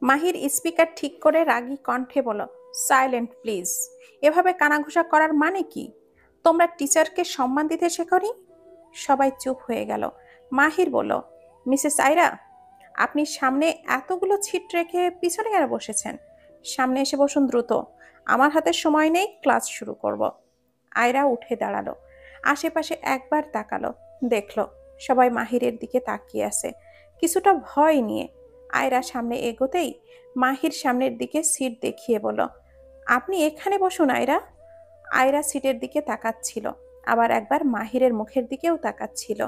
মাহির speaker ঠিক করে রাগী কণ্ঠে বলল, সাইলেন্ট প্লিজ। এভাবে কানাঘুষা করার মানে কি? তোমরা টিচারকে সম্মান দিতে শেখনি? সবাই চুপ হয়ে গেল। মাহির বলল, মিসেস আয়রা, আপনি সামনে এতগুলো ছিট রেখে পিছনে কেন বসেছেন? সামনে এসে বসুন দ্রুত। আমার হাতে সময় নেই, ক্লাস শুরু করব। আয়রা উঠে দাঁড়ালো, আশেপাশে একবার তাকালো, দেখলো সবাই মাহিরের দিকে তাকিয়ে আছে কিছুটা ভয় নিয়ে। আয়রা সামনে এগোতেই মাহির সামনের দিকে সিট দেখিয়ে বলল, আপনি এখানে বসুন আয়রা। আয়রা সিটের দিকে তাকাচ্ছিল, আবার একবার মাহিরের মুখের দিকেও তাকাচ্ছিল।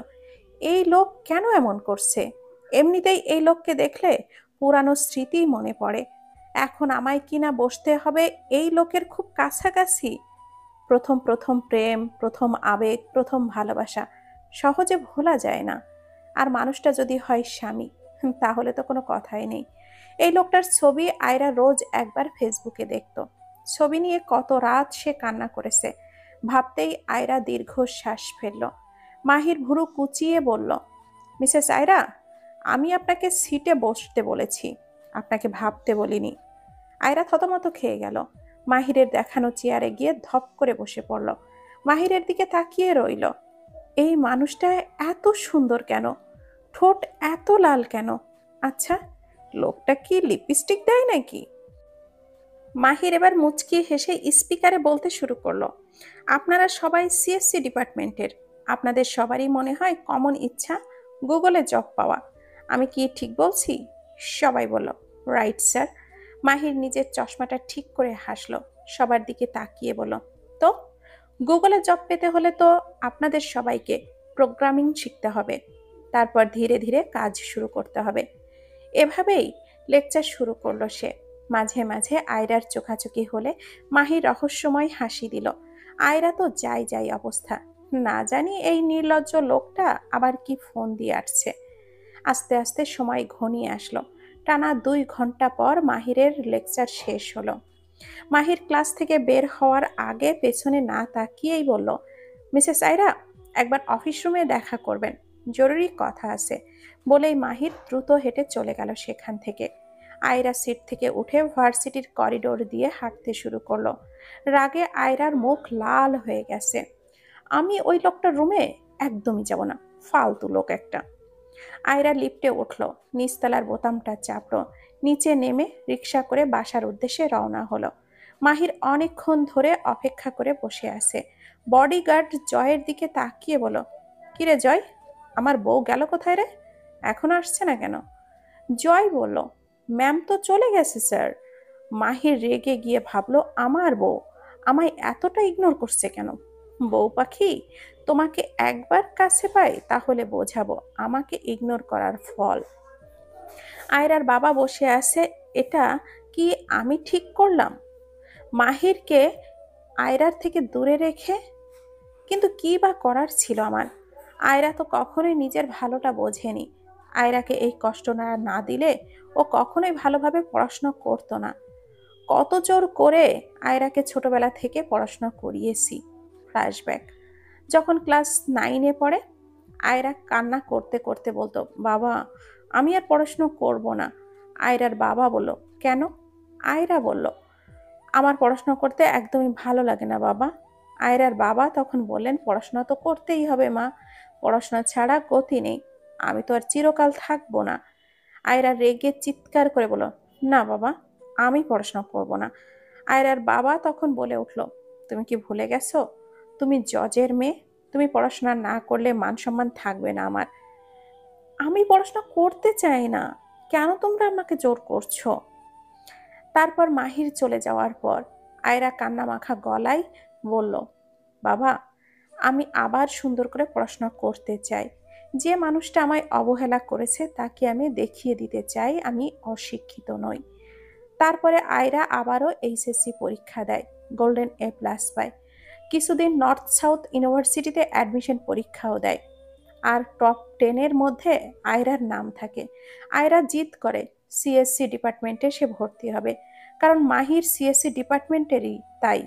এই লোক কেন এমন করছে? এমনিতেই এই লোককে দেখলে পুরানো স্মৃতি মনে পড়ে। এখন আমায় কিনা বসতে হবে এই লোকের খুব কাছাকাছি। প্রথম প্রথম প্রেম, প্রথম আবেগ, প্রথম ভালোবাসা সহজে ভোলা যায় না। আর মানুষটা যদি হয় স্বামী, তাহলে তো কোনো কথাই নেই। এই লোকটার ছবি আয়রা রোজ একবার ফেসবুকে দেখতো। ছবি নিয়ে কত রাত সে কান্না করেছে ভাবতেই আয়রা দীর্ঘশ্বাস ফেলল। মাহির ভুরু কুচিয়ে বলল, মিসেস আয়রা, আমি আপনাকে সিটে বসতে বলেছি, আপনাকে ভাবতে বলিনি। আয়রা থতমত খেয়ে গেল। মাহিরের দেখানো চেয়ারে গিয়ে ধপ করে বসে পড়ল। মাহিরের দিকে তাকিয়ে রইল। এই মানুষটা এত সুন্দর কেন? ঠোঁট এত লাল কেন? আচ্ছা, লোকটা কি লিপস্টিক দেয় নাকি? মাহির এবার মুচকি হেসে স্পিকারে বলতে শুরু করলো, আপনারা সবাই সিএসসি ডিপার্টমেন্টের। আপনাদের সবারই মনে হয় কমন ইচ্ছা গুগলে জব পাওয়া। আমি কি ঠিক বলছি? সবাই বলল, রাইট স্যার। মাহির নিজের চশমাটা ঠিক করে হাসলো, সবার দিকে তাকিয়ে বলল, তো গুগলে জব পেতে হলে তো আপনাদের সবাইকে প্রোগ্রামিং শিখতে হবে, তারপর ধীরে ধীরে কাজ শুরু করতে হবে। এভাবেই লেকচার শুরু করলো সে। মাঝে মাঝে আয়রার চোখাচোখি হলে মাহির রহস্যময় হাসি দিল। আয়রা তো যাই যাই অবস্থা। না জানি এই নির্লজ্জ লোকটা আবার কি ফোন দিয়ে আসছে। আস্তে আস্তে সময় ঘনিয়ে আসলো। টানা 2 ঘন্টা পর মাহিরের লেকচার শেষ হলো। মাহির ক্লাস থেকে বের হওয়ার আগে পেছনে না তাকিয়েই বলল, মিসেস আয়রা, একবার অফিস রুমে দেখা করবেন, জরুরি কথা আছে। বলেই মাহির দ্রুত হেঁটে চলে গেল সেখান থেকে। আয়রা সিট থেকে উঠে ভার্সিটির করিডোর দিয়ে হাঁটতে শুরু করলো। রাগে আয়রার মুখ লাল হয়ে গেছে। আমি ওই লোকটার রুমে একদমই যাব না, ফালতু লোক একটা। আয়রা লিফটে উঠল, নিচতলার বোতামটা চাপলো, নিচে নেমে রিক্সা করে বাসার উদ্দেশ্যে রওনা হলো। মাহির অনেকক্ষণ ধরে অপেক্ষা করে বসে আছে। বডিগার্ড জয়ের দিকে তাকিয়ে বলল, কিরে জয়, আমার বউ গেল কোথায় রে? এখনো আসছে না কেন? জয় বলল, ম্যাম তো চলে গেছে স্যার। মাহির রেগে গিয়ে ভাবলো, আমার বউ আমায় এতটা ইগনোর করছে কেন? বউ পাখি, তোমাকে একবার কাছে পাই তাহলে বোঝাবো আমাকে ইগনোর করার ফল। আয়রার বাবা বসে আছে, এটা কি আমি ঠিক করলাম মাহিরকে আয়রার থেকে দূরে রেখে? কিন্তু কি বা করার ছিল আমার? আয়রা তো কখনোই নিজের ভালোটা বোঝেনি। আয়রাকে এই কষ্ট না দিলে ও কখনোই ভালোভাবে পড়াশোনা করতো না। কত জোর করে আয়রাকে ছোটবেলা থেকে পড়াশোনা করিয়েছি। ফ্ল্যাশব্যাক, যখন ক্লাস 9-এ পড়ে, আয়রা কান্না করতে করতে বলতো, বাবা আমি আর পড়াশোনা করব না। আয়রার বাবা বলল, কেন? আয়রা বলল, আমার পড়াশোনা করতে একদমই ভালো লাগে না বাবা। আয়রার বাবা তখন বললেন, পড়াশোনা তো করতেই হবে মা, পড়াশোনা ছাড়া গতি নেই। আমি তো আর চিরকাল থাকবো না। আয়রা রেগে চিৎকার করে বলল, না বাবা, আমি পড়াশোনা করব না। আয়রার বাবা তখন বলে উঠল, তুমি কি ভুলে গেছো তুমি জজের মেয়ে? তুমি পড়াশোনা না করলে মান সম্মান থাকবে না আমার। আমি পড়াশোনা করতে চাই না, কেন তোমরা আমাকে জোর করছো? তারপর মাহির চলে যাওয়ার পর আয়রা কান্না মাখা গলায় বলল, বাবা আমি আবার সুন্দর করে পড়াশোনা করতে চাই। যে মানুষটা আমায় অবহেলা করেছে তাকে আমি দেখিয়ে দিতে চাই আমি অশিক্ষিত নই। তারপরে আয়রা আবারও এইচএসসি পরীক্ষা দেয়, গোল্ডেন A+ পায়। কিছুদিন নর্থ সাউথ ইউনিভার্সিটিতে অ্যাডমিশন পরীক্ষাও দেয়, আর টপ 10-এর মধ্যে আয়রার নাম থাকে। আয়রা জিদ করে সিএসসি ডিপার্টমেন্টে সে ভর্তি হবে, কারণ মাহির সিএসসি ডিপার্টমেন্টেরই তাই।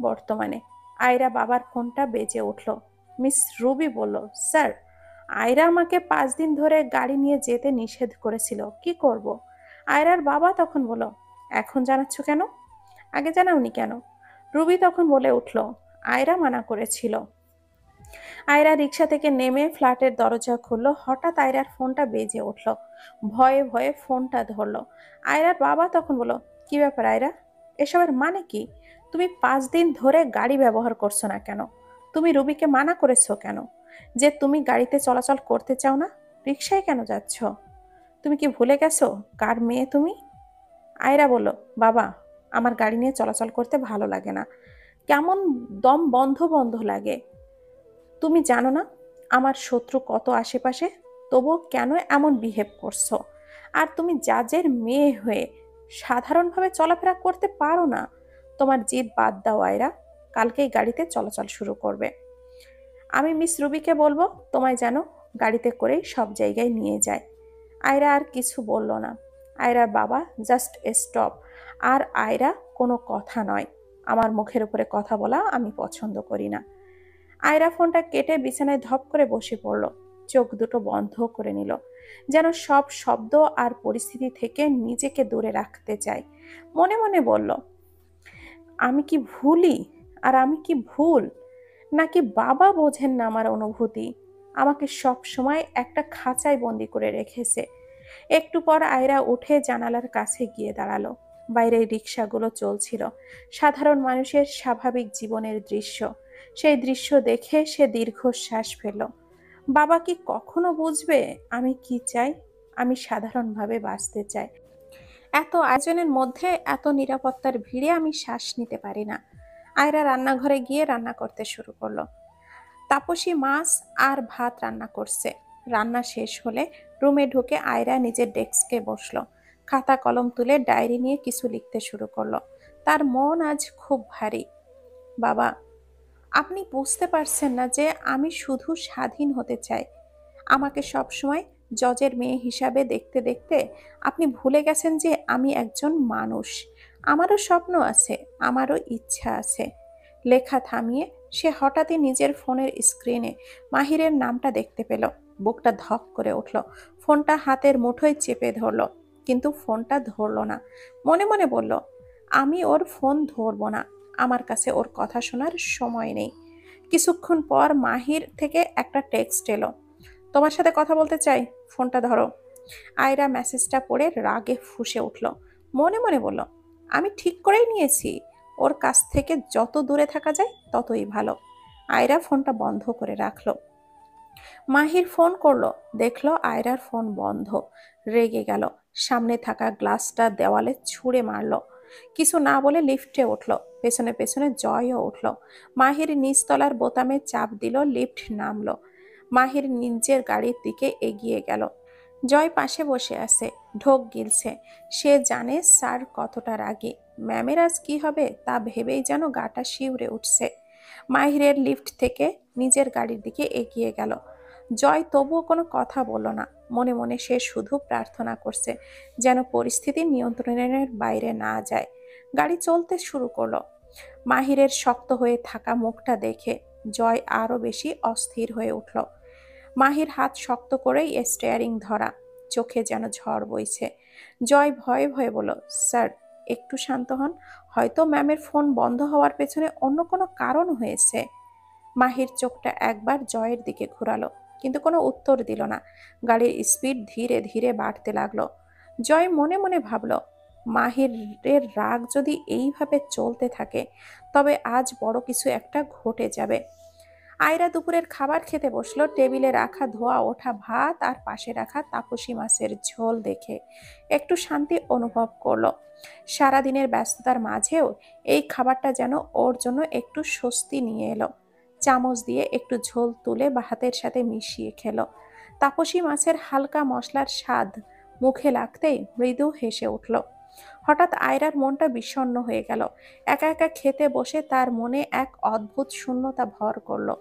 বর্তমানে আয়রা বাবার ফোনটা বেজে উঠল। মিস রুবি বলল, স্যার, আয়রা আমাকে 5 দিন ধরে গাড়ি নিয়ে যেতে নিষেধ করেছিল, কি করব? আয়রার বাবা তখন বলল, এখন জানাচ্ছ কেন? আগে জানাওনি কেন? রুবি তখন বলে উঠল, আয়রা মানা করেছিল। আয়রা রিক্সা থেকে নেমে ফ্ল্যাটের দরজা খুলল। হঠাৎ আয়রার ফোনটা বেজে উঠল। ভয়ে ভয়ে ফোনটা ধরল। আয়রার বাবা তখন বলল, কি ব্যাপার আয়রা? এসবের মানে কি? তুমি 5 দিন ধরে গাড়ি ব্যবহার করছো না কেন? তুমি রুবিকে মানা করেছো কেন যে তুমি গাড়িতে চলাচল করতে চাও না? রিক্সায় কেন যাচ্ছ? তুমি কি ভুলে গেছো কার মেয়ে তুমি? আয়রা বলল, বাবা, আমার গাড়ি নিয়ে চলাচল করতে ভালো লাগে না। কেমন দম বন্ধ বন্ধ লাগে। তুমি জানো না আমার শত্রু কত আশেপাশে? তবুও কেন এমন বিহেভ করছো? আর তুমি জাজের মেয়ে হয়ে সাধারণভাবে চলাফেরা করতে পারো না? তোমার জিদ বাদ দাও আয়রা, কালকেই গাড়িতে চলাচল শুরু করবে। আমি মিস রুবিকে বলবো তোমায় যেন গাড়িতে করেই সব জায়গায় নিয়ে যায়। আয়রা আর কিছু বলল না। আয়রার বাবা জাস্ট স্টপ। আর আয়রা কোনো কথা নয়। আমার মুখের উপরে কথা বলা আমি পছন্দ করি না। আয়রা ফোনটা কেটে বিছানায় ধপ করে বসে পড়ল। চোখ দুটো বন্ধ করে নিল, যেন সব শব্দ আর পরিস্থিতি থেকে নিজেকে দূরে রাখতে চায়। মনে মনে বলল, আমি কি ভুলি? আর আমি কি ভুল? নাকি বাবা বোঝেন না আমার অনুভূতি? আমাকে সব সময় একটা খাঁচায় বন্দি করে রেখেছে। একটু পর আয়রা উঠে জানালার কাছে গিয়ে দাঁড়ালো। বাইরে রিক্সাগুলো চলছিল, সাধারণ মানুষের স্বাভাবিক জীবনের দৃশ্য। সেই দৃশ্য দেখে সে দীর্ঘশ্বাস ফেলল। বাবা কি কখনো বুঝবে আমি কি চাই? আমি সাধারণভাবে বাঁচতে চাই। এত আয়োজনের মধ্যে এত নিরাপত্তার ভিড়ে আমি শ্বাস নিতে পারি না। আয়রা রান্নাঘরে গিয়ে রান্না করতে শুরু করলো। তাপসী মাছ আর ভাত রান্না করছে। রান্না শেষ হলে রুমে ঢুকে আয়রা নিজের ডেস্কে বসলো। খাতা কলম তুলে ডায়েরি নিয়ে কিছু লিখতে শুরু করলো। তার মন আজ খুব ভারী। বাবা, আপনি বুঝতে পারছেন না যে আমি শুধু স্বাধীন হতে চাই। আমাকে সবসময় জজের মেয়ে হিসাবে দেখতে দেখতে আপনি ভুলে গেছেন যে আমি একজন মানুষ। আমারও স্বপ্ন আছে, আমারও ইচ্ছা আছে। লেখা থামিয়ে সে হঠাৎই নিজের ফোনের স্ক্রিনে মাহিরের নামটা দেখতে পেল। বুকটা ধক করে উঠল। ফোনটা হাতের মুঠোয় চেপে ধরলো, কিন্তু ফোনটা ধরলো না। মনে মনে বলল, আমি ওর ফোন ধরবো না। আমার কাছে ওর কথা শোনার সময় নেই। কিছুক্ষণ পর মাহির থেকে একটা টেক্সট এলো, তোমার সাথে কথা বলতে চাই, ফোনটা ধরো। আয়রা মেসেজটা পড়ে রাগে ফুঁসে উঠল। মনে মনে বলল, আমি ঠিক করেই নিয়েছি, ওর কাছ থেকে যত দূরে থাকা যায় ততই ভালো। আয়রা ফোনটা বন্ধ করে রাখলো। মাহির ফোন করলো, দেখলো আয়রার ফোন বন্ধ। রেগে গেল। সামনে থাকা গ্লাসটা দেওয়ালে ছুঁড়ে মারলো। কিছু না বলে লিফটে উঠলো। পেছনে পেছনে জয়ও উঠলো। মাহির নিচতলার বোতামে চাপ দিল, লিফট নামলো। মাহির নিজের গাড়ির দিকে এগিয়ে গেল। জয় পাশে বসে আছে, ঢোক গিলছে। সে জানে স্যার কতটা রাগী। ম্যামের আজ কি হবে তা ভেবেই যেন গাটা শিউরে উঠছে। মাহিরের লিফট থেকে নিজের গাড়ির দিকে এগিয়ে গেল। জয় তবুও কোনো কথা বলল না। মনে মনে সে শুধু প্রার্থনা করছে যেন পরিস্থিতি নিয়ন্ত্রণের বাইরে না যায়। গাড়ি চলতে শুরু করলো। মাহিরের শক্ত হয়ে থাকা মুখটা দেখে জয় আরো বেশি অস্থির হয়ে উঠল। মাহির হাত শক্ত করেই স্টিয়ারিং ধরা, চোখে যেন ঝড় বইছে। জয় ভয়ে ভয়ে বলল, স্যার একটু শান্ত হন, হয়তো ম্যামের ফোন বন্ধ হওয়ার পেছনে অন্য কোনো কারণ হয়েছে। মাহির চোখটা একবার জয়ের দিকে ঘোরালো, কিন্তু কোনো উত্তর দিল না। গাড়ির স্পিড ধীরে ধীরে বাড়তে লাগলো। জয় মনে মনে ভাবল, মাহিরের রাগ যদি এইভাবে চলতে থাকে তবে আজ বড় কিছু একটা ঘটে যাবে। আয়রা দুপুরের খাবার খেতে বসলো। টেবিলে রাখা ধোয়া ওঠা ভাত আর পাশে রাখা তাপসী মাছের ঝোল দেখে একটু শান্তি অনুভব করলো। সারাদিনের ব্যস্ততার মাঝেও এই খাবারটা যেন ওর জন্য একটু স্বস্তি নিয়ে এলো। চামচ দিয়ে একটু ঝোল তুলে ভাতের সাথে মিশিয়ে খেলো। তাপসী মাছের হালকা মশলার স্বাদ মুখে লাগতেই মৃদু হেসে উঠল। হঠাৎ আয়রার মনটা বিষণ্ণ হয়ে গেল। একা একা খেতে বসে তার মনে এক অদ্ভুত শূন্যতা ভর করলো।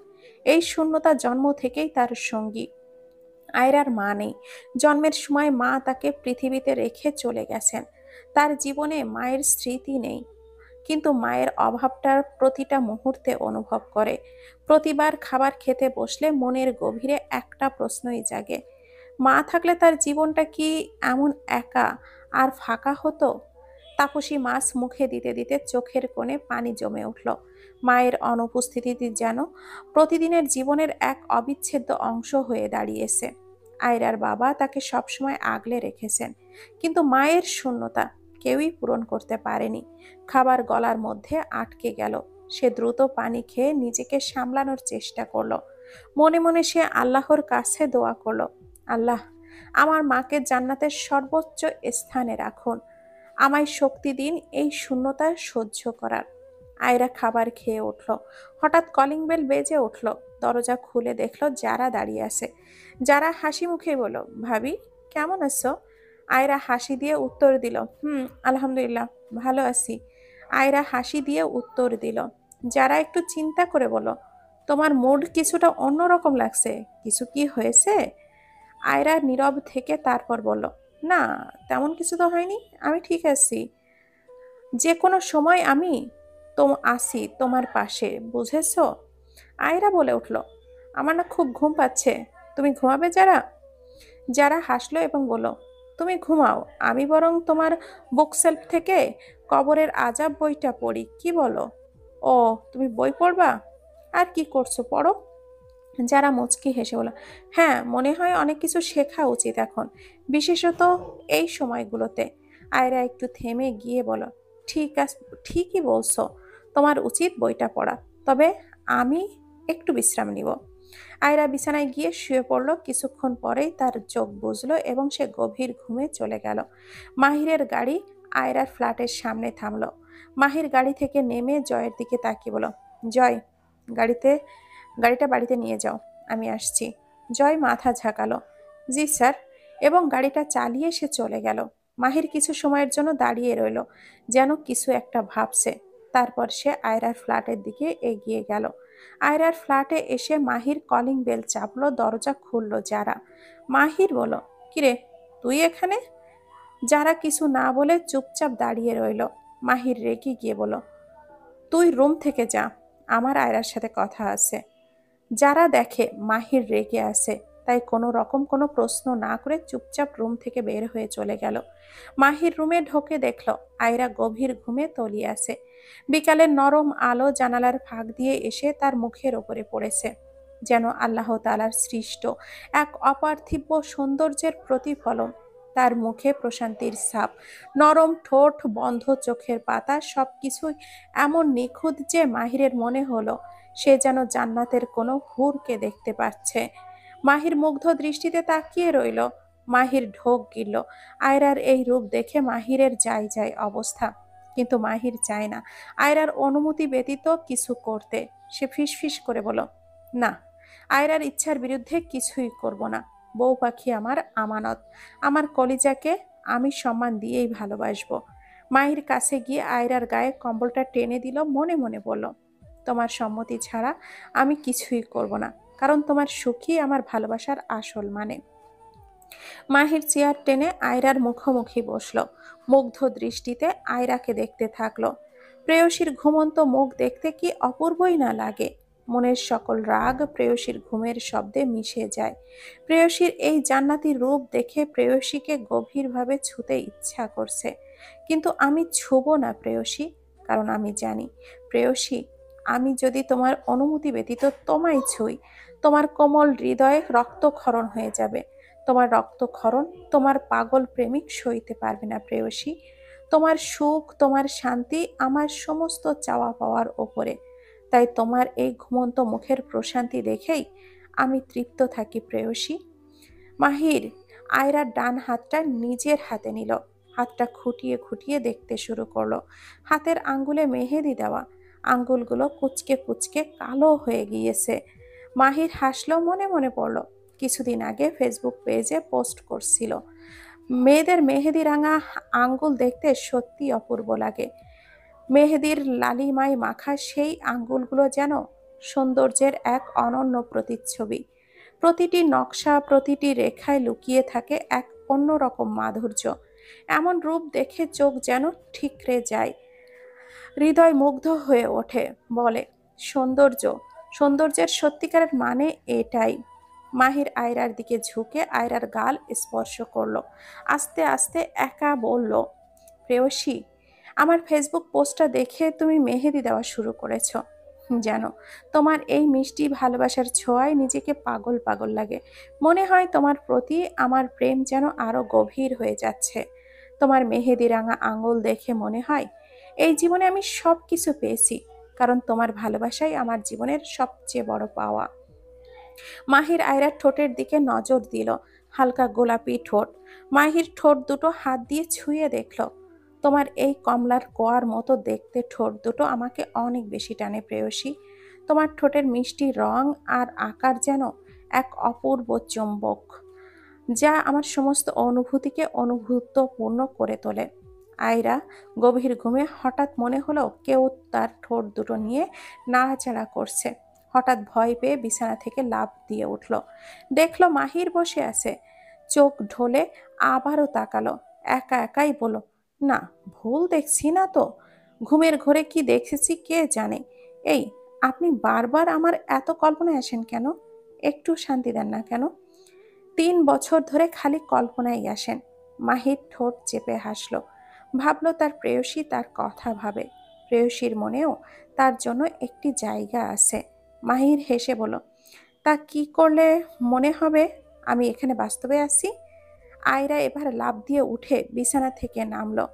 এই শূন্যতা জন্ম থেকেই তার সঙ্গী। আয়রার মা নেই। জন্মের সময় মা তাকে পৃথিবীতে রেখে চলে গেছেন। তার জীবনে মায়ের স্মৃতি নেই, কিন্তু মায়ের অভাবটা প্রতিটা মুহূর্তে অনুভব করে। প্রতিবার খাবার খেতে বসলে মনের গভীরে একটা প্রশ্নই জাগে, মা থাকলে তার জীবনটা কি এমন একা আর ফাঁকা হতো। তাপসী মাছ মুখে দিতে দিতে চোখের কোণে পানি জমে উঠল। মায়ের অনুপস্থিতি যেন প্রতিদিনের জীবনের এক অবিচ্ছেদ্য অংশ হয়ে দাঁড়িয়েছে। আয়রার বাবা তাকে সবসময় আগলে রেখেছেন, কিন্তু মায়ের শূন্যতা কেউই পূরণ করতে পারেনি। খাবার গলার মধ্যে আটকে গেল। সে দ্রুত পানি খেয়ে নিজেকে সামলানোর চেষ্টা করলো। মনে মনে সে আল্লাহর কাছে দোয়া করলো, আল্লাহ, আমার মাকে জান্নাতের সর্বোচ্চ স্থানে রাখুন। আমায় শক্তি দিন এই শূন্যতা সহ্য করার। আয়রা খাবার খেয়ে উঠল। হঠাৎ কলিং বেল বেজে উঠল। দরজা খুলে দেখলো যারা দাঁড়িয়ে আছে। যারা হাসি মুখে বলল, ভাবি কেমন আছো? আয়রা হাসি দিয়ে উত্তর দিল, আলহামদুলিল্লাহ, ভালো আছি। আয়রা হাসি দিয়ে উত্তর দিল। যারা একটু চিন্তা করে বলল, তোমার মুড কিছুটা অন্যরকম লাগছে, কিছু কি হয়েছে? আয়রা নীরব থেকে তারপর বলল, না, তেমন কিছু তো হয়নি, আমি ঠিক আছি। যে কোনো সময় আমি তো আসি তোমার পাশে, বুঝেছো? আয়রা বলে উঠল, আমার না খুব ঘুম পাচ্ছে, তুমি ঘুমাবে? যারা যারা হাসলো এবং বলল, তুমি ঘুমাও, আমি বরং তোমার বুকশেলফ থেকে কবরের আজাব বইটা পড়ি, কি বলো? ও, তুমি বই পড়বা? আর কি করছো, পড়ো। যারা মুচকি হেসে বলল, হ্যাঁ, মনে হয় অনেক কিছু শেখা উচিত এখন, বিশেষত এই সময়গুলোতে। আয়রা একটু থেমে গিয়ে বলল, ঠিক আছে, ঠিকই বলছো, তোমার উচিত বইটা পড়া, তবে আমি একটু বিশ্রাম নিব। আয়রা বিছানায় গিয়ে শুয়ে পড়ল। কিছুক্ষণ পরেই তার চোখ বুজলো এবং সে গভীর ঘুমে চলে গেল। মাহিরের গাড়ি আয়রার ফ্ল্যাটের সামনে থামলো। মাহির গাড়ি থেকে নেমে জয়ের দিকে তাকিয়ে বলল, জয়, গাড়িতে গাড়িটা বাড়িতে নিয়ে যাও, আমি আসছি। জয় মাথা ঝাঁকালো, জি স্যার, এবং গাড়িটা চালিয়ে সে চলে গেল। মাহির কিছু সময়ের জন্য দাঁড়িয়ে রইল, যেন কিছু একটা ভাবছে। তারপর সে আয়রার ফ্ল্যাটের দিকে এগিয়ে গেল। আয়রার ফ্ল্যাটে এসে মাহির কলিং বেল চাপলো, দরজা খুললো যারা। মাহির বলল, কিরে, তুই এখানে? যারা কিছু না বলে চুপচাপ দাঁড়িয়ে রইল। মাহির রেগে গিয়ে বলল, তুই রুম থেকে যা, আমার আয়রার সাথে কথা আছে। যারা দেখে মাহির রেগে আছে, তাই কোনো রকম কোনো প্রশ্ন না করে চুপচাপ রুম থেকে বের হয়ে চলে গেল। মাহির রুমে ঢোকে দেখলো আয়রা গভীর ঘুমে তলিয়ে আছে। বিকালের নরম আলো জানালার ফাঁক দিয়ে এসে তার মুখের ওপরে পড়েছে, যেন আল্লাহ তাআলার সৃষ্ট এক অপার্থিব সৌন্দর্যের প্রতিফলন। তার মুখে প্রশান্তির ছাপ, নরম ঠোঁট, বন্ধ চোখের পাতা, সবকিছুই এমন নিখুঁত যে মাহিরের মনে হলো সে যেন জান্নাতের কোনো হুরকে দেখতে পাচ্ছে। মাহির মুগ্ধ দৃষ্টিতে তাকিয়ে রইল। মাহির ঢোক গিলল। আয়রার এই রূপ দেখে মাহিরের যায় যায় অবস্থা, কিন্তু মাহির চায় না আয়রার অনুমতি ব্যতীত কিছু করতে। সে ফিসফিস করে বলল, না, আয়রার ইচ্ছার বিরুদ্ধে কিছুই করব না। বউ পাখি আমার আমানত, আমার কলিজাকে আমি সম্মান দিয়েই ভালোবাসবো। মাহির কাছে গিয়ে আয়রার গায়ে কম্বলটা টেনে দিল, মনে মনে বলল, তোমার সম্মতি ছাড়া আমি কিছুই করব না, কারণ তোমার সুখই আমার ভালোবাসার আসল মানে। মাহির চেয়ার টেনে আয়রার মুখোমুখি বসলো। মুগ্ধ দৃষ্টিতে আয়রাকে দেখতে থাকলো। প্রেয়সীর ঘুমন্ত মুখ দেখতে কি অপূর্বই না লাগে। মনের সকল রাগ প্রেয়সীর ঘুমের শব্দে মিশে যায়। প্রেয়সীর এই জান্নাতি রূপ দেখে প্রেয়সীকে গভীরভাবে ছুতে ইচ্ছা করছে, কিন্তু আমি ছুব না প্রেয়সী, কারণ আমি জানি প্রেয়সী, আমি যদি তোমার অনুমতি ব্যতীত তোমায় ছুঁই, তোমার কোমল হৃদয়ে রক্তক্ষরণ হয়ে যাবে। তোমার রক্তক্ষরণ তোমার পাগল প্রেমিক সইতে পারবে না প্রেয়সী। তোমার সুখ, তোমার শান্তি আমার সমস্ত চাওয়া পাওয়ার ওপরে। তাই তোমার এই ঘুমন্ত মুখের প্রশান্তি দেখেই আমি তৃপ্ত থাকি প্রেয়সী। মাহির আয়রার ডান হাতটা নিজের হাতে নিল। হাতটা খুঁটিয়ে খুঁটিয়ে দেখতে শুরু করলো। হাতের আঙ্গুলে মেহেদি দেওয়া, আঙ্গুলগুলো কুচকে কুচকে কালো হয়ে গিয়েছে। মাহির হাসলো, মনে মনে পড়ল কিছুদিন আগে ফেসবুক পেজে পোস্ট করছিল, মেয়েদের মেহেদি রাঙা আঙ্গুল দেখতে সত্যি অপূর্ব লাগে। মেহেদির লালিমায় মাখা সেই আঙ্গুলগুলো যেন সৌন্দর্যের এক অনন্য প্রতিচ্ছবি। প্রতিটি নকশা, প্রতিটি রেখায় লুকিয়ে থাকে এক অন্যরকম মাধুর্য। এমন রূপ দেখে চোখ যেন ঠিকরে যায়, হৃদয় মুগ্ধ হয়ে ওঠে। বলে, সৌন্দর্য, সৌন্দর্যের সত্যিকারের মানে এটাই। মাহির আয়রার দিকে ঝুঁকে আয়রার গাল স্পর্শ করলো। আস্তে আস্তে একা বলল, প্রেয়সী, আমার ফেসবুক পোস্টটা দেখে তুমি মেহেদি দেওয়া শুরু করেছো। জানো, তোমার এই মিষ্টি ভালোবাসার ছোঁয়ায় নিজেকে পাগল পাগল লাগে। মনে হয় তোমার প্রতি আমার প্রেম যেন আরো গভীর হয়ে যাচ্ছে। তোমার মেহেদি রাঙা আঙুল দেখে মনে হয় এই জীবনে আমি সব কিছু পেয়েছি, কারণ তোমার ভালোবাসাই আমার জীবনের সবচেয়ে বড় পাওয়া। মাহির আয়রার ঠোঁটের দিকে নজর দিল। হালকা গোলাপি ঠোঁট। মাহির ঠোঁট দুটো হাত দিয়ে ছুঁয়ে দেখল। তোমার এই কমলার কোয়ার মতো দেখতে ঠোঁট দুটো আমাকে অনেক বেশি টানে প্রেয়সী। তোমার ঠোঁটের মিষ্টি রং আর আকার যেন এক অপূর্ব চুম্বক, যা আমার সমস্ত অনুভূতিকে অনুভূতপূর্ণ করে তোলে। আয়রা গভীর ঘুমে হঠাৎ মনে হলো কেউ তার ঠোঁট দুটো নিয়ে নাড়াচাড়া করছে। হঠাৎ ভয় পেয়ে বিছানা থেকে লাফ দিয়ে উঠল। দেখলো মাহির বসে আছে। চোখ ঢোলে আবারও তাকালো। একা একাই বলল, না, ভুল দেখছি না তো? ঘুমের ঘোরে কি দেখেছি কে জানে। এই, আপনি বারবার আমার এত কল্পনায় আসেন কেন? একটু শান্তি দেন না কেন? 3 বছর ধরে খালি কল্পনায় আসেন। মাহির ঠোঁট চেপে হাসল। ভাবল তার প্রেয়সী তার কথা ভাবে। প্রেয়সীর মনেও তার জন্য একটি জায়গা আছে। মাহির হেসে বলল, তা কি করলে মনে হবে আমি এখানে বাস্তবে আছি? আয়রা এবার লাফ দিয়ে উঠে বিছানা থেকে নামলো।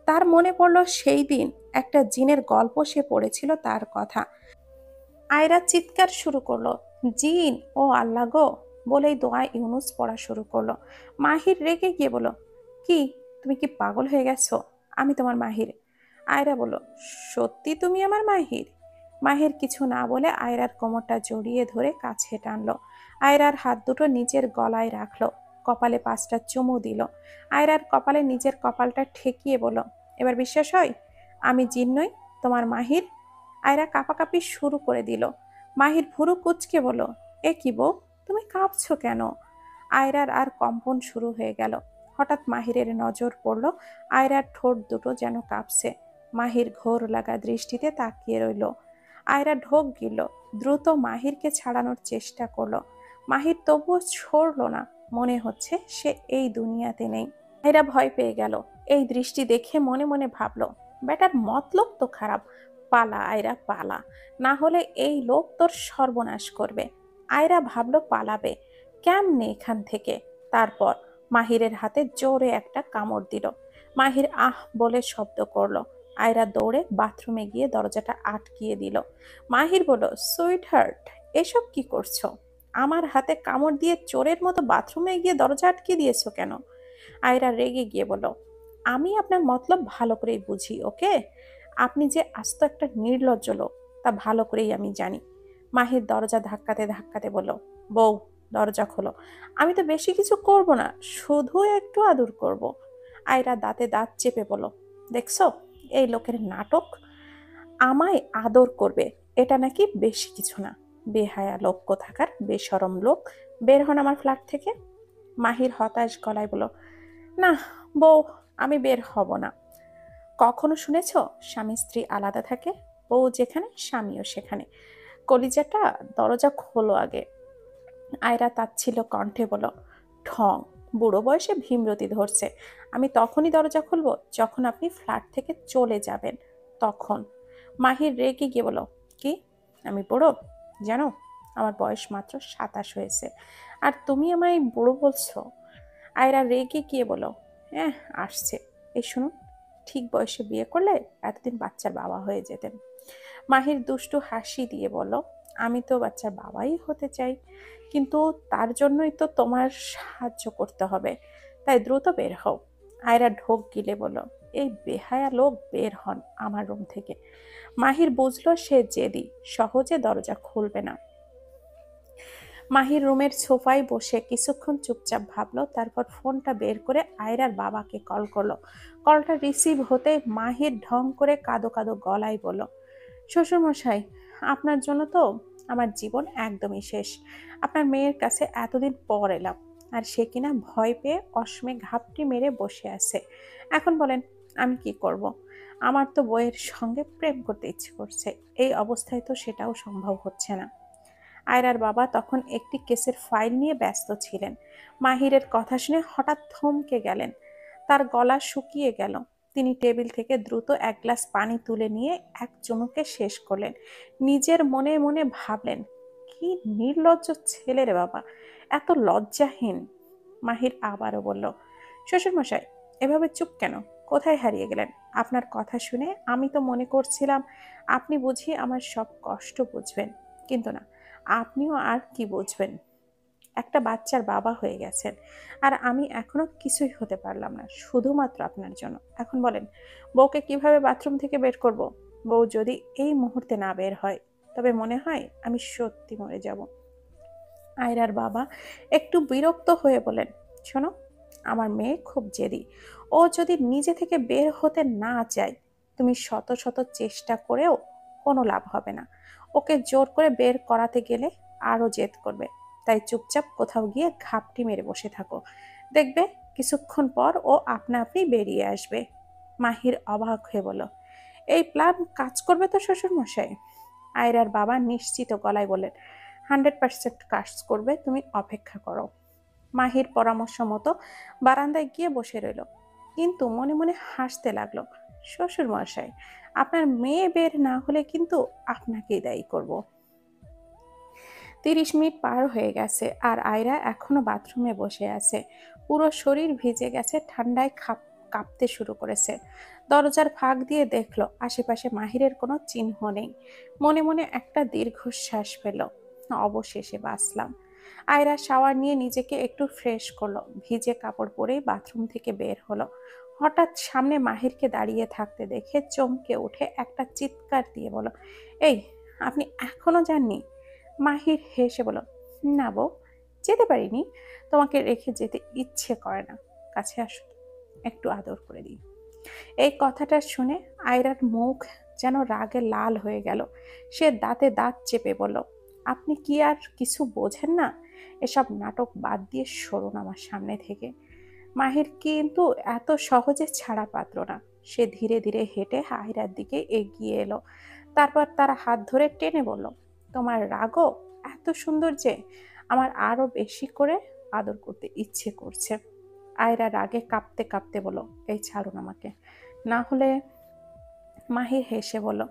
তার মনে পড়ল সেই দিন একটা জিনের গল্প সে পড়েছিল তার কথা। আয়রা চিৎকার শুরু করলো, জিন ও আল্লাহ গো, বলেই দোয়া ইউনুস পড়া শুরু করলো। মাহির রেগে গিয়ে বলল, কি, তুমি কি পাগল হয়ে গেছো? আমি তোমার মাহির। আয়রা বলল, সত্যি তুমি আমার মাহির? মাহির কিছু না বলে আয়রার কোমরটা জড়িয়ে ধরে কাছে টানলো। আয়রার হাত দুটো নিজের গলায় রাখলো। কপালে 5টা চুমু দিল। আয়রার কপালে নিজের কপালটা ঠেকিয়ে বলল, এবার বিশ্বাস হয় আমি জিন নই, তোমার মাহির? আয়রা কাঁপাকাঁপি শুরু করে দিল। মাহির ভুরু কুঁচকে বলল, এ কি বউ, তুমি কাঁপছো কেন? আয়রার আর কম্পন শুরু হয়ে গেল। হঠাৎ মাহিরের নজর পড়ল আয়রার ঠোঁট দুটো যেন কাঁপছে। মাহির ঘোর লাগা দৃষ্টিতে তাকিয়ে রইল। আয়রা ঢোক গিলল। দ্রুত মাহিরকে ছাড়ানোর চেষ্টা করলো। মাহির তবুও ছড়ল না। মনে হচ্ছে সে এই দুনিয়াতে নেই। আয়রা ভয় পেয়ে গেল। এই দৃষ্টি দেখে মনে মনে ভাবল, বেটার মতলব তো খারাপ। পালা আয়রা পালা, না হলে এই লোক তোর সর্বনাশ করবে। আয়রা ভাবলো পালাবে কেমনে এখান থেকে। তারপর মাহিরের হাতে জোরে একটা কামড় দিল। মাহির আহ বলে শব্দ করলো। আয়রা দৌড়ে বাথরুমে গিয়ে দরজাটা আটকিয়ে দিল। মাহির বলল, সুইট হার্ট, এসব কি করছো? আমার হাতে কামড় দিয়ে চোরের মতো বাথরুমে গিয়ে দরজা আটকিয়ে দিয়েছো কেন? আয়রা রেগে গিয়ে বলল, আমি আপনার মতলব ভালো করেই বুঝি, ওকে? আপনি যে আস্ত একটা নির্লজ্জ লোক তা ভালো করেই আমি জানি। মাহির দরজা ধাক্কাতে ধাক্কাতে বলল, বউ, দরজা খোলো। আমি তো বেশি কিছু করব না, শুধু একটু আদর করব। আয়রা দাঁতে দাঁত চেপে বলল, দেখছো এই লোকের নাটক, আমায় আদর করবে, এটা নাকি বেশি কিছু না। বেহায়া লোক কোথাকার, বেশরম লোক, বের হন আমার ফ্ল্যাট থেকে। মাহির হতাশ গলায় বলল, না বউ, আমি বের হব না। কখনো শুনেছ স্বামী স্ত্রী আলাদা থাকে? বউ যেখানে স্বামীও সেখানে। কলিজাটা, দরজা খোলো আগে। আয়রা তাচ্ছিল্য কণ্ঠে বলল, ঠং, বুড়ো বয়সে ভীমরতি ধরছে। আমি তখনই দরজা খুলবো যখন আপনি ফ্ল্যাট থেকে চলে যাবেন, তখন। মাহির রেগে গিয়ে বলল, কি, আমি বুড়ো? জানো আমার বয়স মাত্র 27 হয়েছে, আর তুমি আমায় বুড়ো বলছো? আয়রা রেগে গিয়ে বলল, হ্যাঁ আসছে, এই শুনুন, ঠিক বয়সে বিয়ে করলে এতদিন বাচ্চার বাবা হয়ে যেতেন। মাহির দুষ্টু হাসি দিয়ে বলল, আমি তো বাচ্চার বাবাই হতে চাই, কিন্তু তার জন্যই তো তোমার সাহায্য করতে হবে, তাই দ্রুত বের হও। আয়রা ঢোক গিলে বলল, এই বেহায়া লোক বের হন আমার রুম থেকে। মাহির বুঝলো সে জেদি, সহজে দরজা খুলবে না। মাহির রুমের সোফায় বসে কিছুক্ষণ চুপচাপ ভাবলো, তারপর ফোনটা বের করে আয়রার বাবাকে কল করলো। কলটা রিসিভ হতে মাহির ঢং করে কাঁদো কাঁদো গলায় বলল, শ্বশুরমশাই, আপনার জন্য তো আমার জীবন একদমই শেষ। আপনার মেয়ের কাছে এতদিন পর এলাম, আর সে কিনা ভয় পেয়ে অসমে ঘাপটি মেরে বসে আছে। এখন বলেন আমি কি করব? আমার তো বইয়ের সঙ্গে প্রেম করতে ইচ্ছে করছে, এই অবস্থায় তো সেটাও সম্ভব হচ্ছে না। আয়রার বাবা তখন একটি কেসের ফাইল নিয়ে ব্যস্ত ছিলেন। মাহিরের কথা শুনে হঠাৎ থমকে গেলেন। তার গলা শুকিয়ে গেল। তিনি টেবিল থেকে দ্রুত এক গ্লাস পানি তুলে নিয়ে এক চুমুকে শেষ করলেন। নিজের মনে মনে ভাবলেন, কি নির্লজ্জ ছেলে রে বাবা, এত লজ্জাহীন। মাহির আবারও বলল, শ্বশুরমশাই, এভাবে চুপ কেন? কোথায় হারিয়ে গেলেন? আপনার কথা শুনে আমি তো মনে করছিলাম আপনি বুঝি আমার সব কষ্ট বুঝবেন, কিন্তু না, আপনিও আর কি বুঝবেন? একটা বাচ্চার বাবা হয়ে গেছেন, আর আমি এখনো কিছুই হতে পারলাম না শুধুমাত্র আপনার জন্য। এখন বলেন, বউকে কিভাবে বাথরুম থেকে বের করব? বউ যদি এই মুহূর্তে না বের হয়, তবে মনে হয় আমি সত্যি মরে যাব। আয়রার বাবা একটু বিরক্ত হয়ে বলেন, শোনো, আমার মেয়ে খুব জেদি। ও যদি নিজে থেকে বের হতে না চায়, তুমি শত শত চেষ্টা করেও কোনো লাভ হবে না। ওকে জোর করে বের করাতে গেলে আরো জেদ করবে। তাই চুপচাপ কোথাও গিয়ে ঘাপটি মেরে বসে থাকো, দেখবে কিছুক্ষণ পর ও আপনা আপনি বেরিয়ে আসবে। মাহির অবাক হয়ে বলল, এই প্ল্যান কাজ করবে তো শ্বশুরমশাই? আয়রার বাবা নিশ্চিত গলায় বললেন, 100% কাজ করবে, তুমি অপেক্ষা করো। মাহির পরামর্শ মতো বারান্দায় গিয়ে বসে রইল, কিন্তু মনে মনে হাসতে লাগলো। শ্বশুর মশাই, আপনার মেয়ে বের না হলে কিন্তু আপনাকেই দায়ী করব। 30 মিনিট পার হয়ে গেছে আর আয়রা এখনো বাথরুমে বসে আছে। পুরো শরীর ভিজে গেছে, ঠান্ডায় কাঁপতে শুরু করেছে। দরজার ফাঁক দিয়ে দেখলো আশেপাশে মাহিরের কোনো চিহ্ন নেই। মনে মনে একটা দীর্ঘশ্বাস ফেল, অবশেষে বাঁচলাম। আয়রা শাওয়ার নিয়ে নিজেকে একটু ফ্রেশ করলো, ভিজে কাপড় পরেই বাথরুম থেকে বের হলো। হঠাৎ সামনে মাহিরকে দাঁড়িয়ে থাকতে দেখে চমকে উঠে একটা চিৎকার দিয়ে বলো, এই, আপনি এখনো যাননি? মাহির হেসে বলল, না বউ, যেতে পারিনি, তোমাকে রেখে যেতে ইচ্ছে করে না। কাছে আসো, একটু আদর করে দিই। এই কথাটা শুনে আয়রার মুখ যেন রাগে লাল হয়ে গেল। সে দাঁতে দাঁত চেপে বলল, আপনি কি আর কিছু বোঝেন না? এসব নাটক বাদ দিয়ে সরুন আমার সামনে থেকে। মাহির কিন্তু এত সহজে ছাড়া পাত্র না। সে ধীরে ধীরে হেঁটে আয়রার দিকে এগিয়ে এলো। তারপর তার হাত ধরে টেনে বলল, তোমার রাগও এত সুন্দর যে আমার আরো বেশি করে আদর করতে ইচ্ছে করছে। আয়রা রাগে কাঁপতে কাঁপতে বলল, এই ছাড়ুন আমাকে, না হলে। মাহির হেসে বলল,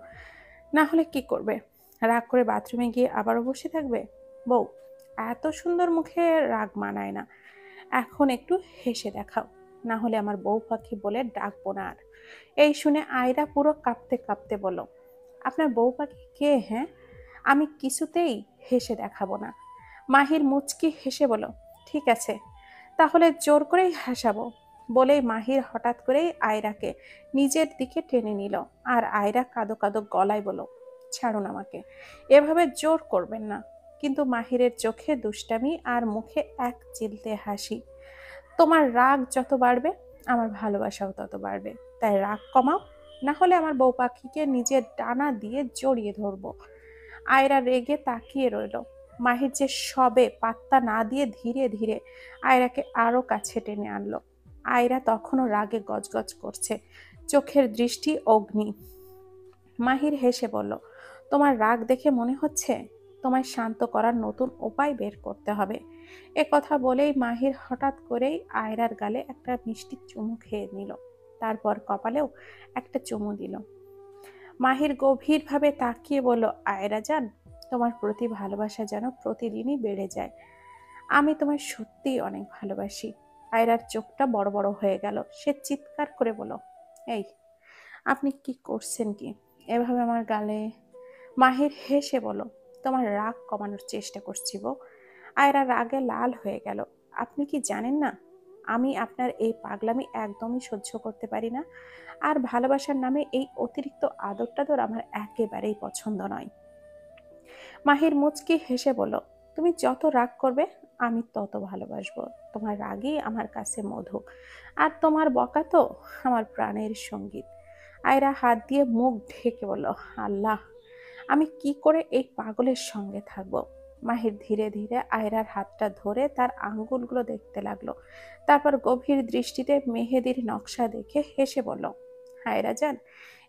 না হলে কি করবে? রাগ করে বাথরুমে গিয়ে আবারও বসে থাকবে? বউ, এত সুন্দর মুখে রাগ মানায় না, এখন একটু হেসে দেখাও, না হলে আমার বউ পাখি বলে ডাকবো না আর। এই শুনে আয়রা পুরো কাঁপতে কাঁপতে বলল, আপনার বউ পাখি কে? হ্যাঁ, আমি কিছুতেই হেসে দেখাবো না। মাহির মুচকি হেসে বলল, ঠিক আছে, তাহলে জোর করেই হাসাবো। বলেই মাহির হঠাৎ করেই আয়রাকে নিজের দিকে টেনে নিল। আর আয়রা কাঁদো কাঁদো গলায় বলল, ছাড়ুন আমাকে, এভাবে জোর করবেন না। কিন্তু মাহিরের চোখে দুষ্টামি আর মুখে এক চিলতে হাসি। তোমার রাগ যত বাড়বে, আমার ভালোবাসাও তত বাড়বে। তাই রাগ কমাও, না হলে আমার বউ পাখিকে নিজের ডানা দিয়ে জড়িয়ে ধরবো। আয়রা রেগে তাকিয়ে রইল। মাহির যে সবে পাত্তা না দিয়ে ধীরে ধীরে আয়রাকে আরো কাছে টেনে আনলো। আয়রা তখনও রাগে গজগজ করছে, চোখের দৃষ্টি অগ্নি। মাহির হেসে বলল, তোমার রাগ দেখে মনে হচ্ছে তোমায় শান্ত করার নতুন উপায় বের করতে হবে। এ কথা বলেই মাহির হঠাৎ করেই আয়রার গালে একটা মিষ্টি চুমু খেয়ে নিল। তারপর কপালেও একটা চুমু দিল। মাহির গভীরভাবে তাকিয়ে বলল, আয়রা জান, তোমার প্রতি ভালোবাসা যেন প্রতিদিনই বেড়ে যায়। আমি তোমায় সত্যিই অনেক ভালোবাসি। আয়রার চোখটা বড় বড় হয়ে গেল। সে চিৎকার করে বলল, এই, আপনি কি করছেন কি এভাবে আমার গালে? মাহির হেসে বলল, তোমার রাগ কমানোর চেষ্টা করছি বউ। আয়রা রাগে লাল হয়ে গেল। আপনি কি জানেন না, আমি আপনার এই পাগলামি একদমই সহ্য করতে পারি না। আর ভালোবাসার নামে এই অতিরিক্ত আদর টাদর আমার একেবারেই পছন্দ নয়। মাহির মুচকি হেসে বলল, তুমি যত রাগ করবে আমি তত ভালোবাসবো। তোমার রাগই আমার কাছে মধু, আর তোমার বকা তো আমার প্রাণের সঙ্গীত। আয়রা হাত দিয়ে মুখ ঢেকে বলল, আল্লাহ, আমি কি করে এই পাগলের সঙ্গে থাকবো? মাহির ধীরে ধীরে আয়রার হাতটা ধরে তার আঙ্গুলগুলো দেখতে লাগলো। তারপর গভীর দৃষ্টিতে মেহেদির নকশা দেখে হেসে বলল, আয়রা জান,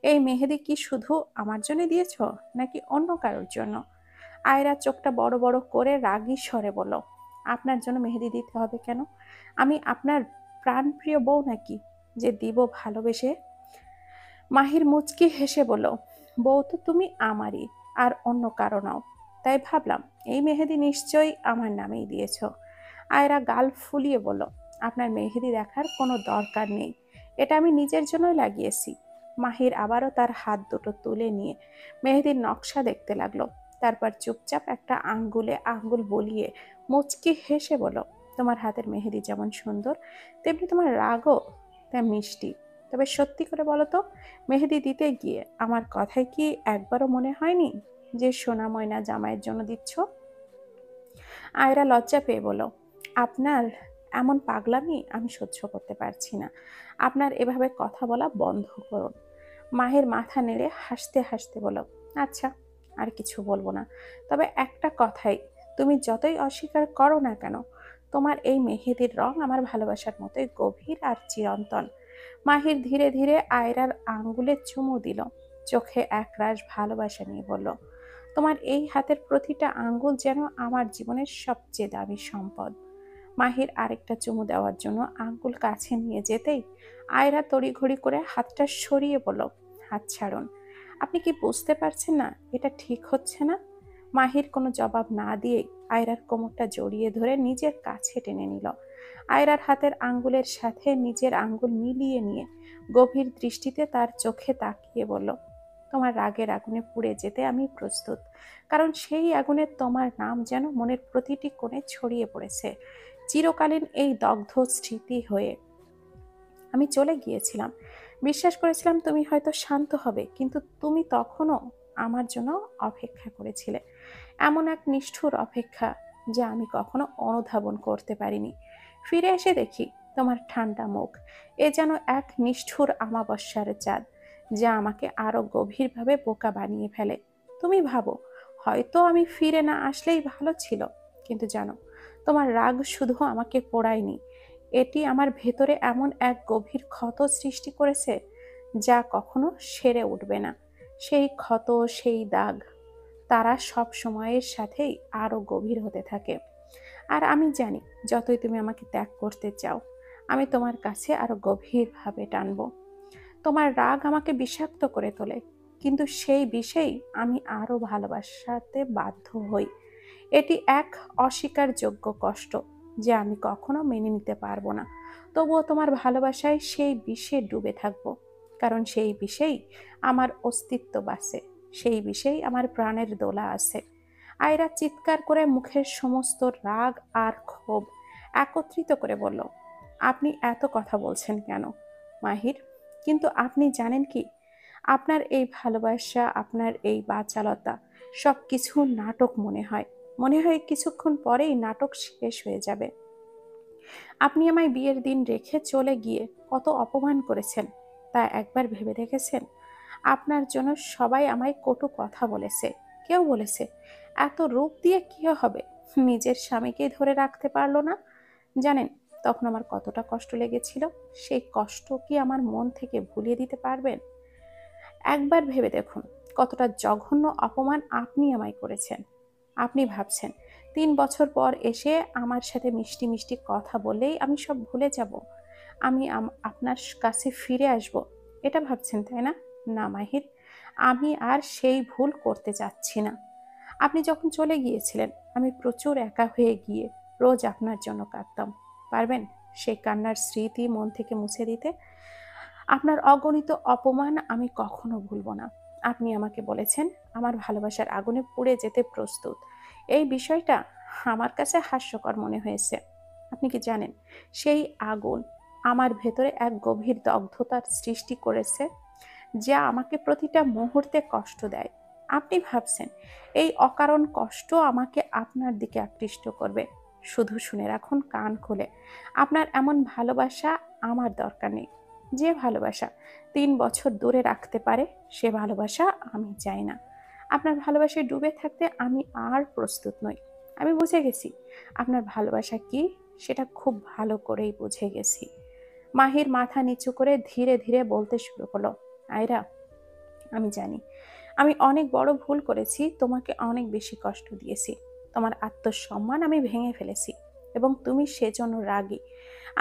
এই মেহেদি কি শুধু আমার জন্য দিয়েছো নাকি অন্য কারোর জন্য? আয়রা চোখটা বড় বড় করে রাগী স্বরে বলল, আপনার জন্য মেহেদি দিতে হবে কেন? আমি আপনার প্রাণপ্রিয় বউ নাকি যে দিব ভালোবেসে? মাহির মুচকি হেসে বলল, বউ তো তুমি আমারই, আর অন্য কারো নাও। তাই ভাবলাম এই মেহেদি নিশ্চয়ই আমার নামেই দিয়েছ। আয়রা গাল ফুলিয়ে বলল, আপনার মেহেদি দেখার কোনো দরকার নেই, এটা আমি নিজের জন্যই লাগিয়েছি। মাহির আবারও তার হাত দুটো তুলে নিয়ে মেহেদির নকশা দেখতে লাগলো। তারপর চুপচাপ একটা আঙ্গুলে আঙ্গুল বলিয়ে মুচকি হেসে বলল, তোমার হাতের মেহেদি যেমন সুন্দর, তেমনি তোমার রাগও তা মিষ্টি। তবে সত্যি করে বলো তো, মেহেদি দিতে গিয়ে আমার কথায় কি একবারও মনে হয়নি যে সোনা ময়না জামাইয়ের জন্য দিচ্ছ? আয়রা লজ্জা পেয়ে বলল, আপনার এমন পাগলামি আমি সহ্য করতে পারছি না। আপনার এভাবে কথা বলা বন্ধ করুন। মাহের মাথা নেড়ে হাসতে হাসতে বলল, আচ্ছা, আর কিছু বলবো না। তবে একটা কথাই, তুমি যতই অস্বীকার করো না কেন, তোমার এই মেহেদির রং আমার ভালোবাসার মতোই গভীর আর চিরন্তন। মাহির ধীরে ধীরে আয়রার আঙ্গুলে চুমু দিল, চোখে একরাশ ভালোবাসা নিয়ে বলল, তোমার এই হাতের প্রতিটা আঙ্গুল যেন আমার জীবনের সবচেয়ে দামি সম্পদ। মাহির আরেকটা চুমু দেওয়ার জন্য আঙ্গুল কাছে নিয়ে যেতেই আয়রা তড়িঘড়ি করে হাতটা সরিয়ে বলল, হাত ছাড়ুন। আপনি কি বুঝতে পারছেন না এটা ঠিক হচ্ছে না? মাহির কোনো জবাব না দিয়ে আয়রার কোমরটা জড়িয়ে ধরে নিজের কাছে টেনে নিল। আয়রার হাতের আঙ্গুলের সাথে নিজের আঙ্গুল মিলিয়ে নিয়ে গভীর দৃষ্টিতে তার চোখে তাকিয়ে বলল, তোমার রাগের আগুনে পুড়ে যেতে আমি প্রস্তুত, কারণ সেই আগুনে তোমার নাম যেন মনের প্রতিটি কোণে ছড়িয়ে পড়েছে চিরকালীন এই দগ্ধ স্মৃতি হয়ে। আমি চলে গিয়েছিলাম, বিশ্বাস করেছিলাম তুমি হয়তো শান্ত হবে, কিন্তু তুমি তখনও আমার জন্য অপেক্ষা করেছিলে। এমন এক নিষ্ঠুর অপেক্ষা যা আমি কখনো অনুধাবন করতে পারিনি। ফিরে এসে দেখি তোমার ঠান্ডা মুখ, এ যেন এক নিষ্ঠুর আমাবস্যার চাঁদ যা আমাকে আরো গভীরভাবে বোকা বানিয়ে ফেলে। তুমি ভাবো হয়তো আমি ফিরে না আসলেই ভালো ছিল, কিন্তু জানো, তোমার রাগ শুধু আমাকে পোড়ায়নি, এটি আমার ভেতরে এমন এক গভীর ক্ষত সৃষ্টি করেছে যা কখনো সেরে উঠবে না। সেই ক্ষত, সেই দাগ, তারা সব সময়ের সাথেই আরো গভীর হতে থাকে। আর আমি জানি যতই তুমি আমাকে ত্যাগ করতে চাও, আমি তোমার কাছে আরো গভীরভাবে টানবো। তোমার রাগ আমাকে বিষাক্ত করে তোলে, কিন্তু সেই বিষেই আমি আরো ভালোবাসাতে বাধ্য হই। এটি এক অস্বীকারযোগ্য কষ্ট যে আমি কখনো মেনে নিতে পারবো না। তবুও তোমার ভালোবাসায় সেই বিষে ডুবে থাকবো, কারণ সেই বিষেই আমার অস্তিত্ব বাঁচে, সেই বিষেই আমার প্রাণের দোলা আছে। আয়রা চিৎকার করে মুখের সমস্ত রাগ আর ক্ষোভ একত্রিত করে বলল, আপনি এত কথা বলছেন কেন মাহির? কিন্তু আপনি জানেন কি, আপনার এই ভালোবাসা, আপনার এই বাচালতা সব কিছু নাটক মনে হয়। মনে হয় কিছুক্ষণ পরেই নাটক শেষ হয়ে যাবে। আপনি আমায় বিয়ের দিন রেখে চলে গিয়ে কত অপমান করেছেন তা একবার ভেবে দেখেছেন? আপনার জন্য সবাই আমায় কটু কথা বলেছে, কেউ বলেছে এত রূপ দিয়ে কি হবে, নিজের স্বামীকেই ধরে রাখতে পারলো না। জানেন তখন আমার কতটা কষ্ট লেগেছিল? সেই কষ্ট কি আমার মন থেকে ভুলিয়ে দিতে পারবেন? একবার ভেবে দেখুন কতটা জঘন্য অপমান আপনি আমায় করেছেন। আপনি ভাবছেন 3 বছর পর এসে আমার সাথে মিষ্টি মিষ্টি কথা বললেই আমি সব ভুলে যাব, আমি আপনার কাছে ফিরে আসব, এটা ভাবছেন তাই না? না মাহির, আমি আর সেই ভুল করতে চাচ্ছি না। আপনি যখন চলে গিয়েছিলেন আমি প্রচুর একা হয়ে গিয়ে রোজ আপনার জন্য কাঁদতাম। পারবেন সেই কান্নার স্মৃতি মন থেকে মুছে দিতে? আপনার অগণিত অপমান আমি কখনো ভুলবো না। আপনি আমাকে বলেছেন আমার ভালোবাসার আগুনে পুড়ে যেতে প্রস্তুত। এই বিষয়টা আমার কাছে হাস্যকর মনে হয়েছে। আপনি কি জানেন সেই আগুন আমার ভেতরে এক গভীর দগ্ধতার সৃষ্টি করেছে যা আমাকে প্রতিটা মুহূর্তে কষ্ট দেয়। আপনি ভাবছেন এই অকারণ কষ্ট আমাকে আপনার দিকে আকৃষ্ট করবে। শুধু শুনে রাখুন কান খুলে, আপনার এমন ভালোবাসা আমার দরকার নেই। যে ভালোবাসা 3 বছর দূরে রাখতে পারে সে ভালোবাসা আমি চাই না। আপনার ভালোবাসায় ডুবে থাকতে আমি আর প্রস্তুত নই। আমি বুঝে গেছি আপনার ভালোবাসা কি, সেটা খুব ভালো করেই বুঝে গেছি। মাহির মাথা নিচু করে ধীরে ধীরে বলতে শুরু করলো, আয়রা, আমি জানি আমি অনেক বড় ভুল করেছি, তোমাকে অনেক বেশি কষ্ট দিয়েছি। তোমার আত্মসম্মান আমি ভেঙে ফেলেছি এবং তুমি সেজন্য রাগী।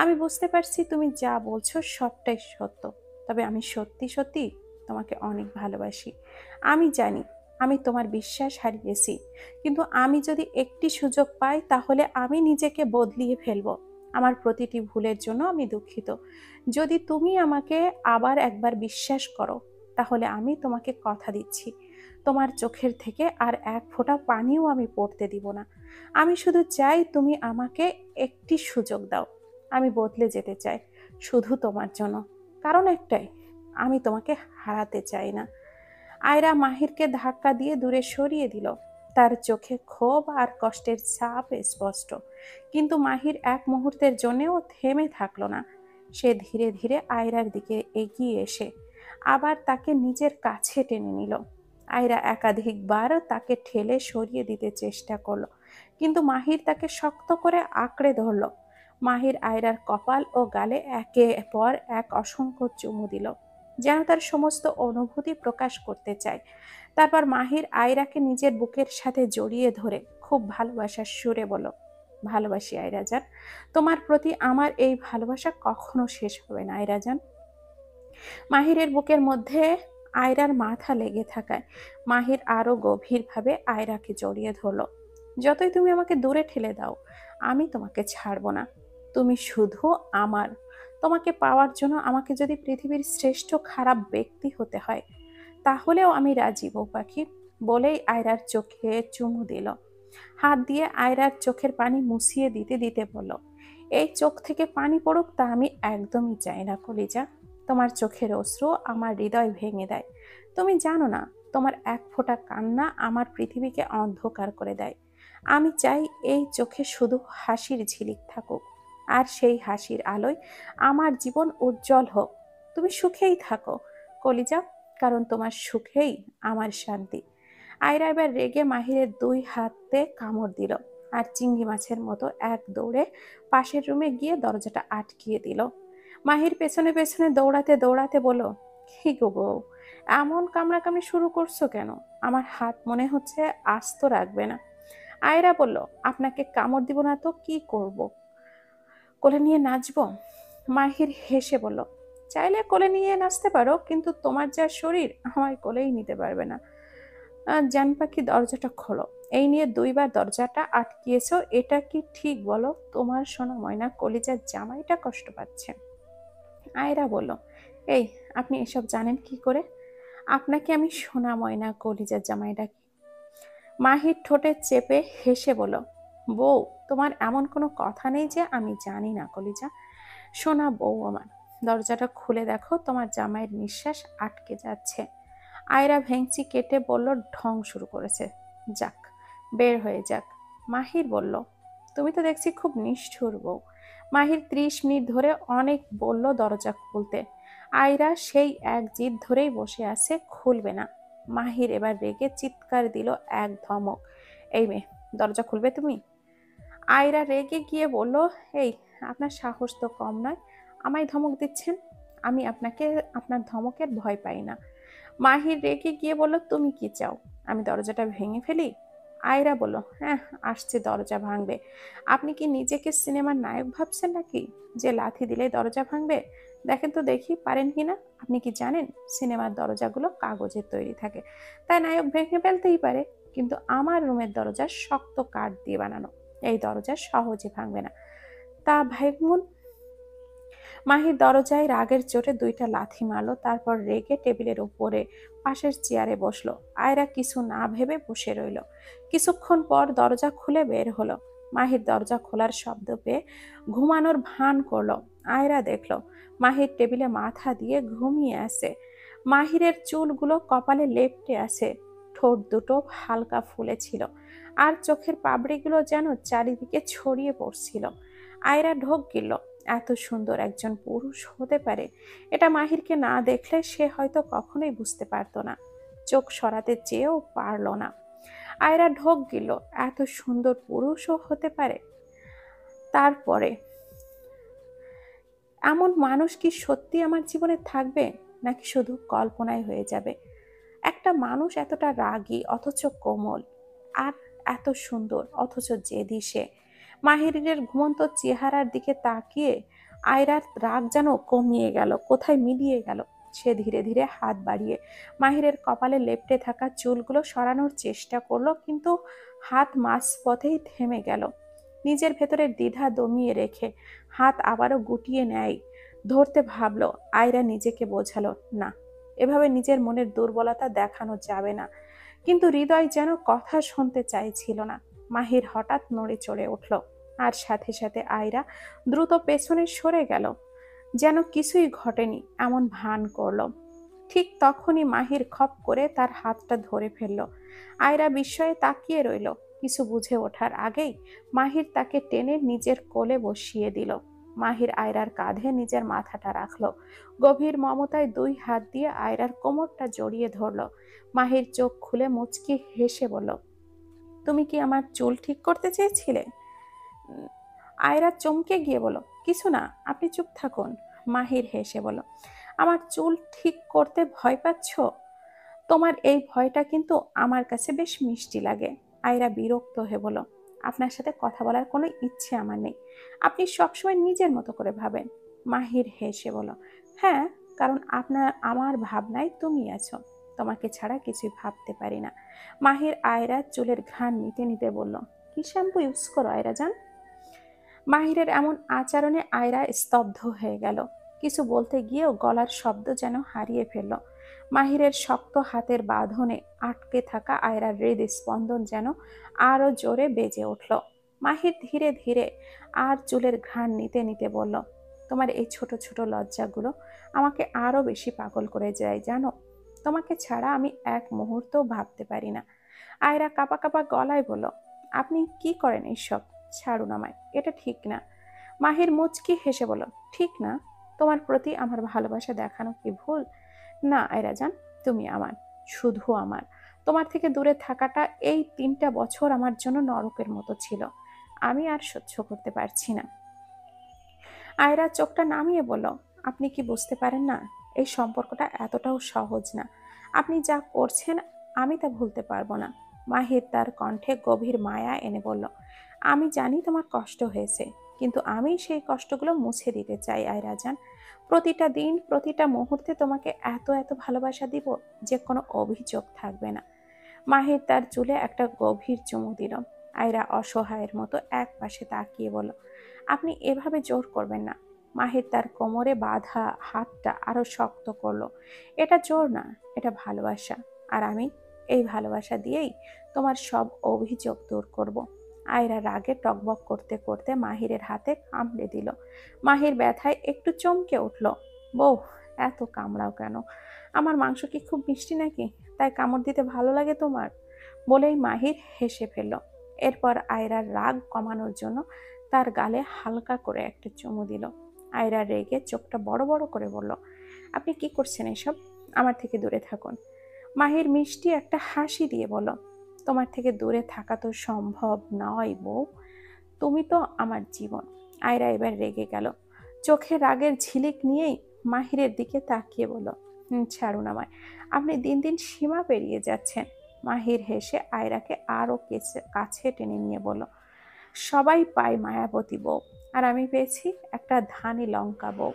আমি বুঝতে পারছি তুমি যা বলছো সবটাই সত্য। তবে আমি সত্যি সত্যি তোমাকে অনেক ভালোবাসি। আমি জানি আমি তোমার বিশ্বাস হারিয়েছি, কিন্তু আমি যদি একটি সুযোগ পাই তাহলে আমি নিজেকে বদলিয়ে ফেলবো। আমার প্রতিটি ভুলের জন্য আমি দুঃখিত। যদি তুমি আমাকে আবার একবার বিশ্বাস করো, তাহলে আমি তোমাকে কথা দিচ্ছি তোমার চোখের থেকে আর এক ফোঁটা পানিও আমি পড়তে দিব না। আমি শুধু চাই তুমি আমাকে একটি সুযোগ দাও। আমি বদলে যেতে চাই, শুধু তোমার জন্য। কারণ একটাই, আমি তোমাকে হারাতে চাই না। আয়রা মাহিরকে ধাক্কা দিয়ে দূরে সরিয়ে দিল। তার চোখে ক্ষোভ আর কষ্টের ছাপ স্পষ্ট। কিন্তু মাহির এক মুহূর্তের জন্যও থেমে থাকলো না। সে ধীরে ধীরে আয়রার দিকে এগিয়ে এসে আবার তাকে নিজের কাছে টেনে নিল। আয়রা একাধিকবার তাকে ঠেলে সরিয়ে দিতে চেষ্টা করলো, কিন্তু মাহির তাকে শক্ত করে আঁকড়ে ধরল। মাহির আয়রার কপাল ও গালে একের পর এক অসংখ্য চুমু দিল, যেন তার সমস্ত অনুভূতি প্রকাশ করতে চায়। তারপর মাহির আয়রাকে নিজের বুকের সাথে জড়িয়ে ধরে খুব ভালোবাসার সুরে বলল, ভালোবাসি আয়রা জান, তোমার প্রতি আমার এই ভালোবাসা কখনো শেষ হবে না আয়রা জান। মাহিরের বুকের মধ্যে আয়রার মাথা লেগে থাকায় মাহির আরো গভীরভাবে আয়রাকে জড়িয়ে ধরল। যতই তুমি আমাকে দূরে ঠেলে দাও, আমি তোমাকে ছাড়বো না। তুমি শুধু আমার। তোমাকে পাওয়ার জন্য আমাকে যদি পৃথিবীর শ্রেষ্ঠ খারাপ ব্যক্তি হতে হয়, তাহলেও আমি রাজি বউ পাখি। বলেই আয়রার চোখে চুমু দিল। হাত দিয়ে আয়রার চোখের পানি মুছিয়ে দিতে দিতে বলল, এই চোখ থেকে পানি পড়ুক তা আমি একদমই চাই না কলিজা। তোমার চোখের অশ্রু আমার হৃদয় ভেঙে দেয়। তুমি জানো না, তোমার এক ফোঁটা কান্না আমার পৃথিবীকে অন্ধকার করে দেয়। আমি চাই এই চোখে শুধু হাসির ঝিলিক থাকুক, আর সেই হাসির আলোয় আমার জীবন উজ্জ্বল হোক। তুমি সুখেই থাকো কলিজা, কারণ তোমার সুখেই আমার শান্তি। আয়রা এবার রেগে মাহিরের দুই হাতে কামড় দিল আর চিংড়ি মাছের মতো এক দৌড়ে পাশের রুমে গিয়ে দরজাটা আটকিয়ে দিল। মাহির পেছনে পেছনে দৌড়াতে দৌড়াতে বলল, কি গো বউ, এমন কামড়াকামড়ি শুরু করছো কেন? আমার হাত মনে হচ্ছে আস্ত রাখবে না। আয়রা বলল, আপনাকে কামড় দিব না তো কি করব? কোলে নিয়ে নাচবো? মাহির হেসে বলল, চাইলে কোলে নিয়ে নাচতে পারো, কিন্তু তোমার যা শরীর আমার কোলেই নিতে পারবে না। জান পাখি, দরজাটা খোলো। এই নিয়ে দুইবার দরজাটা আটকিয়েছো, এটা কি ঠিক বলো? তোমার সোনা ময়না কলিজার জামাইটা কষ্ট পাচ্ছে। আয়রা বলল, এই, আপনি এসব জানেন কি করে? আপনাকে আমি সোনা ময়না কলিজার জামাই ডাকি? মাহির ঠোঁটে চেপে হেসে বলল, বউ, তোমার এমন কোনো কথা নেই যে আমি জানি না কলিজা। সোনা বউ আমার, দরজাটা খুলে দেখো, তোমার জামাইয়ের নিঃশ্বাস আটকে যাচ্ছে। আয়রা ভেংচি কেটে বলল, ঢং শুরু করেছে, যাক, বের হয়ে যাক। মাহির বলল, তুমি তো দেখছি খুব নিষ্ঠুর বউ। মাহির 30 মিনিট ধরে অনেক বলল দরজা খুলতে। আয়রা সেই এক জিদ ধরেই বসে আছে, খুলবে না। মাহির এবার রেগে চিৎকার দিল এক ধমক, এই মেয়ে, দরজা খুলবে তুমি? আয়রা রেগে গিয়ে বলল, এই, আপনার সাহস তো কম নয়, আমায় ধমক দিচ্ছেন? আমি আপনার ধমকের ভয় পাই না। মাহির রেগে গিয়ে বলল, তুমি কি চাও, আমি দরজাটা ভেঙে ফেলি? আয়রা বলল, হ্যাঁ, আসছে দরজা ভাঙবে। আপনি কি নিজেকে সিনেমার নায়ক ভাবছেন নাকি, যে লাথি দিলে দরজা ভাঙবে? দেখেন তো দেখি পারেন কিনা। আপনি কি জানেন সিনেমার দরজাগুলো কাগজের তৈরি থাকে, তাই নায়ক ভেঙে ফেলতেই পারে, কিন্তু আমার রুমের দরজা শক্ত কাঠ দিয়ে বানানো, এই দরজা সহজে ভাঙবে না। তা ভাঙুন। মাহির দরজায় রাগের চোটে দুইটা লাথি মারলো, তারপর রেগে টেবিলের উপরে পাশের চেয়ারে বসলো। আয়রা কিছু না ভেবে বসে রইল। কিছুক্ষণ পর দরজা খুলে বের হলো। মাহির দরজা খোলার শব্দ পেয়ে ঘুমানোর ভান করলো। আয়রা দেখলো মাহির টেবিলে মাথা দিয়ে ঘুমিয়ে আছে। মাহিরের চুলগুলো কপালে লেপ্টে আছে, ঠোঁট দুটো হালকা ফুলেছিল, আর চোখের পাপড়িগুলো যেন চারিদিকে ছড়িয়ে পড়ছিল। আয়রা ঢোক গিলল, এত সুন্দর একজন পুরুষ হতে পারে, এটা মাহিরকে না দেখলে সে হয়তো কখনোই বুঝতে পারতো না। চোখ সরাতে চেয়েও পারল না। আয়রা ঢোক গিলল, এত সুন্দর পুরুষও হতে পারে। তারপরে এমন মানুষ কি সত্যি আমার জীবনে থাকবে, নাকি শুধু কল্পনায় হয়ে যাবে? একটা মানুষ এতটা রাগী অথচ কোমল, আর এত সুন্দর অথচ জেদি সে। মাহিরের ঘুমন্ত চেহারার দিকে তাকিয়ে আয়রার রাগ যেন কমিয়ে গেল, কোথায় মিলিয়ে গেল। সে ধীরে ধীরে হাত বাড়িয়ে মাহিরের কপালে লেপ্টে থাকা চুলগুলো সরানোর চেষ্টা করলো, কিন্তু হাত মাঝপথেই থেমে গেল। নিজের ভেতরের দ্বিধা দমিয়ে রেখে হাত আবারও গুটিয়ে নেয়। ধরতে ভাবলো, আয়রা নিজেকে বোঝালো, না, এভাবে নিজের মনের দুর্বলতা দেখানো যাবে না। কিন্তু হৃদয় যেন কথা শুনতে চাইছিল না। মাহির হঠাৎ নড়ে চড়ে উঠল, আর সাথে সাথে আয়রা দ্রুত পেছনে সরে গেল, যেন কিছুই ঘটেনি এমন ভান করলো। ঠিক তখনই মাহির খপ করে তার হাতটা ধরে ফেলল। আয়রা বিস্ময়ে তাকিয়ে রইল। কিছু বুঝে ওঠার আগেই মাহির তাকে টেনে নিজের কোলে বসিয়ে দিল। মাহির আয়রার কাঁধে নিজের মাথাটা রাখলো। গভীর মমতায় দুই হাত দিয়ে আয়রার কোমরটা জড়িয়ে ধরল। মাহির চোখ খুলে মুচকি হেসে বলল, তুমি কি আমার চুল ঠিক করতে চেয়েছিলে? উম, আয়রা চমকে গিয়ে বলল, কিছু না, আপনি চুপ থাকুন। মাহির হেসে বলল, আমার চুল ঠিক করতে ভয় পাচ্ছ? তোমার এই ভয়টা কিন্তু আমার কাছে বেশ মিষ্টি লাগে। আয়রা বিরক্ত হয়ে বলল, আপনার সাথে কথা বলার কোনো ইচ্ছে আমার নেই। আপনি সবসময় নিজের মতো করে ভাবেন। মাহির হেসে বলল, হ্যাঁ, কারণ আমার ভাবনায় তুমি আছো। তোমাকে ছাড়া কিছুই ভাবতে পারি না। মাহির আয়রার চুলের ঘ্রাণ নিতে নিতে বলল, কি শ্যাম্পু ইউজ করো আয়রা জান? মাহিরের এমন আচরণে আয়রা স্তব্ধ হয়ে গেল। কিছু বলতে গিয়েও গলার শব্দ যেন হারিয়ে ফেলল। মাহিরের শক্ত হাতের বাঁধনে আটকে থাকা আয়রার হৃদস্পন্দন যেন আরো জোরে বেজে উঠল। মাহির ধীরে ধীরে আর চুলের ঘ্রাণ নিতে নিতে বলল, তোমার এই ছোট ছোট লজ্জাগুলো আমাকে আরো বেশি পাগল করে যায় জানো। তোমাকে ছাড়া আমি এক মুহূর্তও ভাবতে পারি না। আয়রা কাঁপা কাঁপা গলায় বলল, আপনি কি করেন এইসব? ছাড়ুন আমায়, এটা ঠিক না। মাহির মুচকি হেসে বলল, ঠিক না? তোমার প্রতি আমার ভালোবাসা দেখানো কি ভুল? না আয়রা জান, তুমি আমার, শুধু আমার। তোমার থেকে দূরে থাকাটা এই 3টা বছর আমার জন্য নরকের মতো ছিল। আমি আর সহ্য করতে পারছি না। আয়রা চোখটা নামিয়ে বলল, আপনি কি বুঝতে পারেন না? এই সম্পর্কটা এতটাও সহজ না। আপনি যা করছেন আমি তা ভুলতে পারবো না। মাহির তার কণ্ঠে গভীর মায়া এনে বলল, আমি জানি তোমার কষ্ট হয়েছে, কিন্তু আমি সেই কষ্টগুলো মুছে দিতে চাই আয়রা জান। প্রতিটা দিন, প্রতিটা মুহূর্তে তোমাকে এত এত ভালোবাসা দিব যে কোনো অভিযোগ থাকবে না। মাহির তার চুলে একটা গভীর চুমু দিল। আয়রা অসহায়ের মতো এক পাশে তাকিয়ে বলল, আপনি এভাবে জোর করবেন না। মাহির তার কোমরে বাঁধা হাতটা আরো শক্ত করলো। এটা জোর না, এটা ভালোবাসা। আর আমি এই ভালোবাসা দিয়েই তোমার সব অভিযোগ দূর করব। আয়রা রাগে টকবক করতে করতে মাহিরের হাতে কামড়ে দিল। মাহির ব্যথায় একটু চমকে উঠল। বউ, এত কামড়াও কেন? আমার মাংস কি খুব মিষ্টি নাকি, তাই কামড় দিতে ভালো লাগে তোমার? বলেই মাহির হেসে ফেলল। এরপর আয়রার রাগ কমানোর জন্য তার গালে হালকা করে একটা চুমু দিল। আয়রা রেগে চোখটা বড় বড় করে বলল, আপনি কি করছেন এসব? আমার থেকে দূরে থাকুন। মাহির মিষ্টি একটা হাসি দিয়ে বলল, তোমার থেকে দূরে থাকা তো সম্ভব নয় বউ, তুমি তো আমার জীবন। আয়রা এবার রেগে গেল। চোখে রাগের ঝিলিক নিয়েই মাহিরের দিকে তাকিয়ে বলল, ছাড়ুন আমায়, আপনি দিন দিন সীমা পেরিয়ে যাচ্ছেন। মাহির হেসে আয়রাকে আরো কাছে টেনে নিয়ে বলল, সবাই পায় মায়াবতী বউ, আর আমি পেয়েছি একটা ধানি লঙ্কা বউ।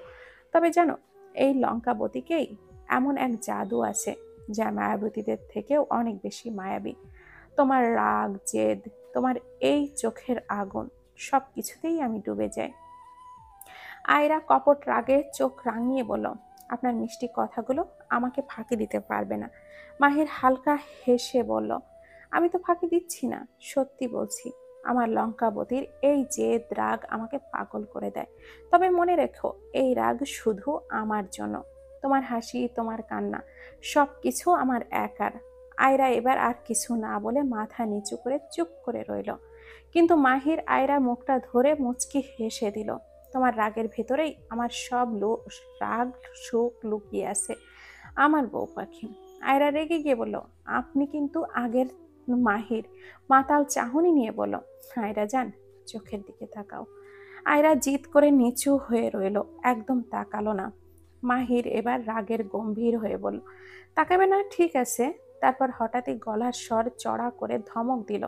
তবে জানো, এই লঙ্কাবতীকেই এমন এক জাদু আছে যা মায়াবতীদের থেকেও অনেক বেশি মায়াবী। তোমার রাগ, জেদ, তোমার এই চোখের আগুন, সব কিছুতেই আমি ডুবে যাই। আয়রা কপট রাগে চোখ রাঙিয়ে বলল, আপনার মিষ্টি কথাগুলো আমাকে ফাঁকি দিতে পারবে না। মাহির হালকা হেসে বলল, আমি তো ফাঁকি দিচ্ছি না, সত্যি বলছি। আমার লঙ্কাবতীর এই জেদ, রাগ আমাকে পাগল করে দেয়। তবে মনে রেখো, এই রাগ শুধু আমার জন্য। তোমার হাসি, তোমার কান্না, সব কিছু আমার একার। আয়রা এবার আর কিছু না বলে মাথা নিচু করে চুপ করে রইল। কিন্তু মাহির আয়রা মুখটা ধরে মুচকি হেসে দিল। তোমার রাগের ভেতরেই আমার সব রাগ, সুখ লুকিয়ে আছে আমার বউ পাখি। আয়রা রেগে গিয়ে বলল, আপনি কিন্তু আগের মাহির। মাতাল চাহনি নিয়ে বলল, আয়রা যান, চোখের দিকে তাকাও। আয়রা জিদ করে নিচু হয়ে রইল, একদম তাকালো না। মাহির এবার রাগের গম্ভীর হয়ে বলল, তাকাবে না? ঠিক আছে। তারপর হঠাৎই গলার স্বর চড়া করে ধমক দিল,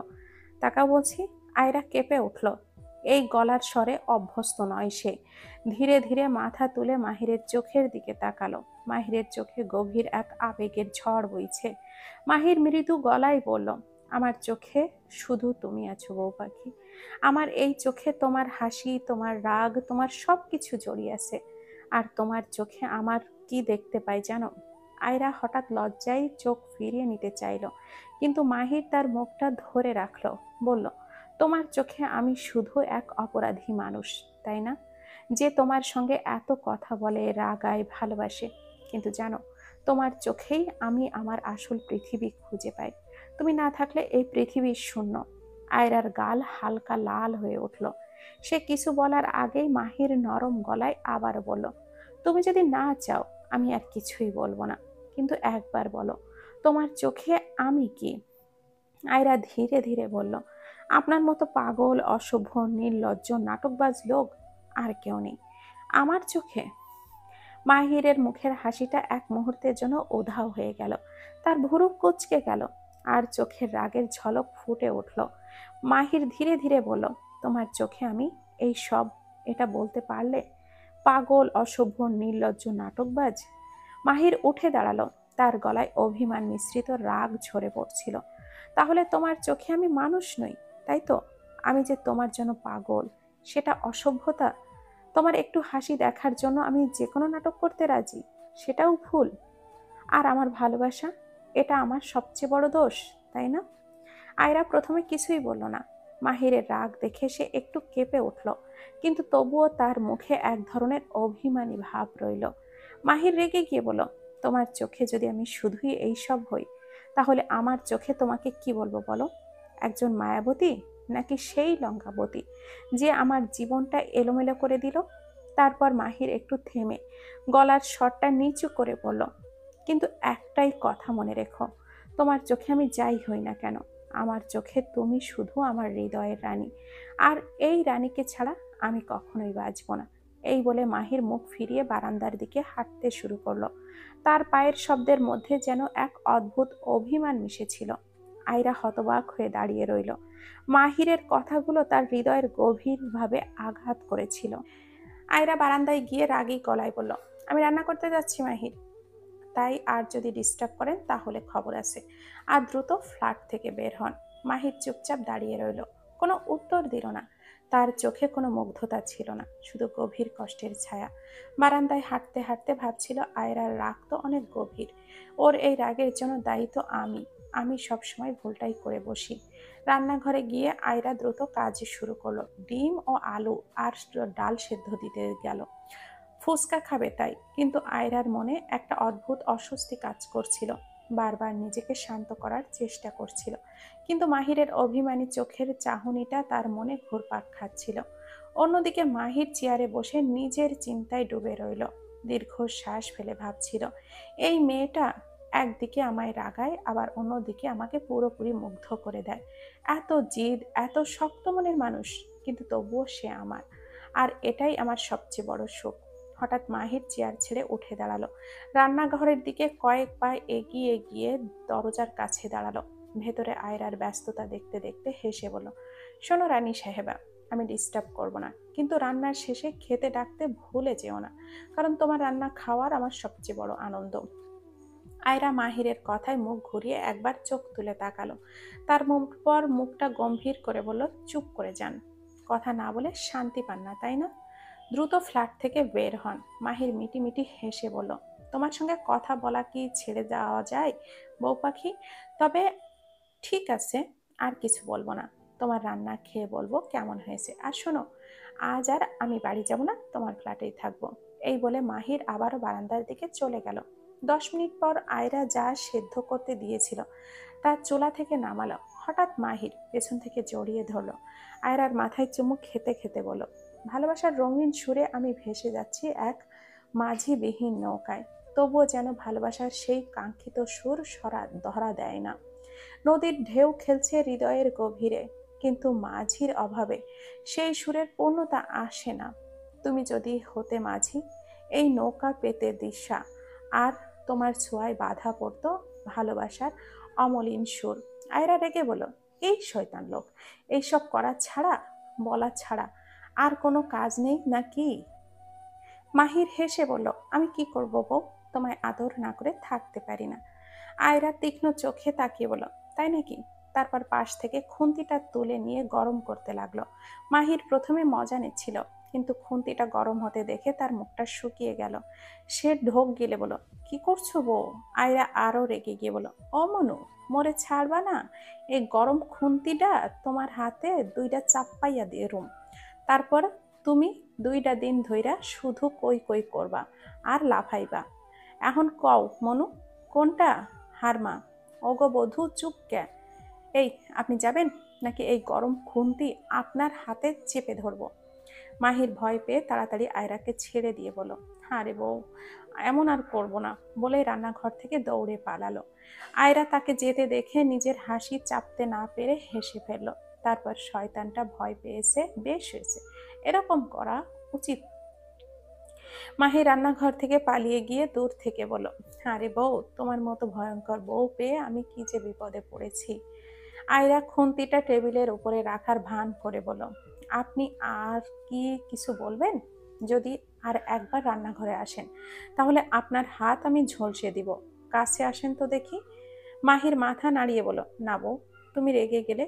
তাকা বলছি। আয়রা কেঁপে উঠল। এই গলার স্বরে অভ্যস্ত নয় সে। ধীরে ধীরে মাথা তুলে মাহিরের চোখের দিকে তাকালো। মাহিরের চোখে গভীর এক আবেগের ঝড় বইছে। মাহির মৃদু গলায় বলল, আমার চোখে শুধু তুমি আছো বউ পাখি। আমার এই চোখে তোমার হাসি, তোমার রাগ, তোমার সবকিছু জড়িয়ে আছে। আর তোমার চোখে আমার কি দেখতে পাই জানো? আয়রা হঠাৎ লজ্জায় চোখ ফিরিয়ে নিতে চাইল, কিন্তু মাহির তার মুখটা ধরে রাখলো। বলল, তোমার চোখে আমি শুধু এক অপরাধী মানুষ, তাই না? যে তোমার সঙ্গে এত কথা বলে, রাগায়, ভালোবাসে। কিন্তু জানো, তোমার চোখেই আমি আমার আসল পৃথিবী খুঁজে পাই। তুমি না থাকলে এই পৃথিবী শূন্য। আয়রার গাল হালকা লাল হয়ে উঠল। সে কিছু বলার আগেই মাহির নরম গলায় আবার বলল, তুমি যদি না চাও আমি আর কিছুই বলবো না, কিন্তু একবার বলো, তোমার চোখে আমি কি? আয়রা ধীরে ধীরে বলল, আপনার মতো পাগল, অসভ্য, নির্লজ্জ, নাটকবাজ লোক আর কেউ নেই আমার চোখে। মাহিরের মুখের হাসিটা এক মুহূর্তের জন্য উধাও হয়ে গেল। তার ভুরু কুঁচকে গেল আর চোখের রাগের ঝলক ফুটে উঠল। মাহির ধীরে ধীরে বলল, তোমার চোখে আমি এই সব, এটা বলতে পারলে? পাগল, অসভ্য, নির্লজ্জ, নাটকবাজ। মাহির উঠে দাঁড়ালো। তার গলায় অভিমান মিশ্রিত রাগ ঝরে পড়ছিল। তাহলে তোমার চোখে আমি মানুষ নই, তাই তো? আমি যে তোমার জন্য পাগল, সেটা অসভ্যতা? তোমার একটু হাসি দেখার জন্য আমি যে কোনো নাটক করতে রাজি, সেটাও ভুল? আর আমার ভালোবাসা, এটা আমার সবচেয়ে বড় দোষ, তাই না? আয়রা প্রথমে কিছুই বলল না। মাহিরের রাগ দেখে সে একটু কেঁপে উঠল, কিন্তু তবুও তার মুখে এক ধরনের অভিমানী ভাব রইল। মাহির রেগে গিয়ে বলল, তোমার চোখে যদি আমি শুধুই এইসব হই, তাহলে আমার চোখে তোমাকে কি বলবো বলো? একজন মায়াবতী, নাকি সেই লঙ্কাবতী যে আমার জীবনটা এলোমেলো করে দিল? তারপর মাহির একটু থেমে গলার স্বরটা নিচু করে বলল, কিন্তু একটাই কথা মনে রেখো, তোমার চোখে আমি যাই হই না কেন, আমার চোখে তুমি শুধু আমার হৃদয়ের রানী। আর এই রানীকে ছাড়া আমি কখনোই বাঁচব না। এই বলে মাহির মুখ ফিরিয়ে বারান্দার দিকে হাঁটতে শুরু করলো। তার পায়ের শব্দের মধ্যে যেন এক অদ্ভুত অভিমান মিশেছিল। আয়রা হতবাক হয়ে দাঁড়িয়ে রইল। মাহিরের কথাগুলো তার হৃদয়ের গভীরভাবে আঘাত করেছিল। আয়রা বারান্দায় গিয়ে রাগী গলায় বলল, আমি রান্না করতে যাচ্ছি মাহির, তাই আর যদি ডিস্টার্ব করেন তাহলে খবর আছে। আর দ্রুত ফ্ল্যাট থেকে বের হন। মাহির চুপচাপ দাঁড়িয়ে রইল, কোনো উত্তর দিল না। তার চোখে কোনো মুগ্ধতা ছিল না, শুধু গভীর কষ্টের ছায়া। বারান্দায় হাঁটতে হাঁটতে ভাবছিল, আয়রার রাগ তো অনেক গভীর। ওর এই রাগের জন্য দায়ী তো আমি। আমি সবসময় ভুলটাই করে বসি। রান্নাঘরে গিয়ে আয়রা দ্রুত কাজ শুরু করলো। ডিম ও আলু আর ডাল সেদ্ধ দিতে গেল। ফুচকা খাবে তাই, কিন্তু আয়রার মনে একটা অদ্ভুত অস্বস্তি কাজ করছিল। বারবার নিজেকে শান্ত করার চেষ্টা করছিল, কিন্তু মাহিরের অভিমানী চোখের চাহনিটা তার মনে ঘুরপাক খাচ্ছিল। অন্যদিকে মাহির চেয়ারে বসে নিজের চিন্তায় ডুবে রইল। দীর্ঘশ্বাস ফেলে ভাবছিল, এই মেয়েটা একদিকে আমায় রাগায়, আবার অন্যদিকে আমাকে পুরোপুরি মুগ্ধ করে দেয়। এত জিদ, এত শক্ত মনের মানুষ, কিন্তু তবুও সে আমার। আর এটাই আমার সবচেয়ে বড় সুখ। হঠাৎ মাহির চেয়ার ছেড়ে উঠে দাঁড়ালো। রান্নাঘরের দিকে কয়েক পা এগিয়ে গিয়ে দরজার কাছে দাঁড়ালো। ভেতরে আয়রার ব্যস্ততা দেখতে দেখতে হেসে বলল, শোনো রানী সাহেবা, আমি ডিস্টার্ব করব না, কিন্তু রান্নার শেষে খেতে ডাকতে ভুলে যেও না, কারণ তোমার রান্না খাওয়ার আমার সবচেয়ে বড় আনন্দ। আয়রা মাহিরের কথায় মুখ ঘুরিয়ে একবার চোখ তুলে তাকালো। তার মুখ পর মুখটা গম্ভীর করে বলল, চুপ করে যান। কথা না বলে শান্তি পান না, তাই না? দ্রুত ফ্ল্যাট থেকে বের হন। মাহির মিটি হেসে বলল, তোমার সঙ্গে কথা বলা কি ছেড়ে দেওয়া যায় বউ পাখি? তবে ঠিক আছে, আর কিছু বলবো না। তোমার রান্না খেয়ে বলবো কেমন হয়েছে। আর শোনো, আজ আর আমি বাড়ি যাব না, তোমার ফ্ল্যাটেই থাকবো। এই বলে মাহির আবারও বারান্দার দিকে চলে গেল। 10 মিনিট পর আয়রা যা সেদ্ধ করতে দিয়েছিল তার চুলা থেকে নামালো। হঠাৎ মাহির পেছন থেকে জড়িয়ে ধরলো। আয়রার মাথায় চুমু খেতে খেতে বলল, ভালোবাসার রঙিন সুরে আমি ভেসে যাচ্ছি এক মাঝিবিহীন নৌকায়, তবুও যেন ভালোবাসার সেই কাঙ্ক্ষিত সুর ধরা দেয় না। নদীর ঢেউ খেলছে হৃদয়ের গভীরে, কিন্তু মাঝির অভাবে সেই সুরের পূর্ণতা আসে না। তুমি যদি হতে মাঝি, এই নৌকা পেতে দিশা, আর তোমার ছোঁয়ায় বাধা পড়তো ভালোবাসার অমলিন সুর। আয়রা রেগে বলো, এই শয়তান লোক, এইসব করা ছাড়া, বলা ছাড়া আর কোনো কাজ নেই নাকি? মাহির হেসে বলল, আমি কি করব বউ, তোমায় আদর না করে থাকতে পারি না। আয়রা তীক্ষ্ণ চোখে তাকিয়ে বলল, তাই নাকি? তারপর পাশ থেকে খুন্তিটা তুলে নিয়ে গরম করতে লাগলো। মাহির প্রথমে মজা নিচ্ছিল, কিন্তু খুন্তিটা গরম হতে দেখে তার মুখটা শুকিয়ে গেল। সে ঢোক গিলে বলল, কি করছো বউ? আয়রা আরো রেগে গিয়ে বলল, ও মনু, মরে ছাড়বা না? এই গরম খুন্তিটা তোমার হাতে দুইটা চাপ্পাইয়া দিয়ে রুম, তারপর তুমি দুইটা দিন ধইরা শুধু কই কই করবা আর লাফাইবা। এখন কও মনু, কোনটা হারমা? ওগো বধূ, চুপ কে? এই, আপনি যাবেন নাকি এই গরম খুন্তি আপনার হাতে চেপে ধরবো? মাহির ভয় পেয়ে তাড়াতাড়ি আয়রাকে ছেড়ে দিয়ে বলল, আরে বউ, এমন আর করবো না বলেই রান্নাঘর থেকে দৌড়ে পালালো। আয়রা তাকে যেতে দেখে নিজের হাসি চাপতে না পেরে হেসে ফেলল। তারপর শয়তানটা ভয় পেয়েছে, বেশ হয়েছে, এরকম করা উচিত। মাহি রান্নাঘর থেকে পালিয়ে গিয়ে দূর থেকে বলল, আরে বউ, তোমার মতো ভয়ঙ্কর বউ পেয়ে আমি কি যে বিপদে পড়েছি। আয়রা খুন্তিটা টেবিলের উপরে রাখার ভান করে বলল, আপনি আর কি কিছু বলবেন? যদি আর একবার রান্নাঘরে আসেন, তাহলে আপনার হাত আমি ঝলসে দিব। কাছে আসেন তো দেখি। মাহির মাথা নাড়িয়ে বলল, না বউ, তুমি রেগে গেলে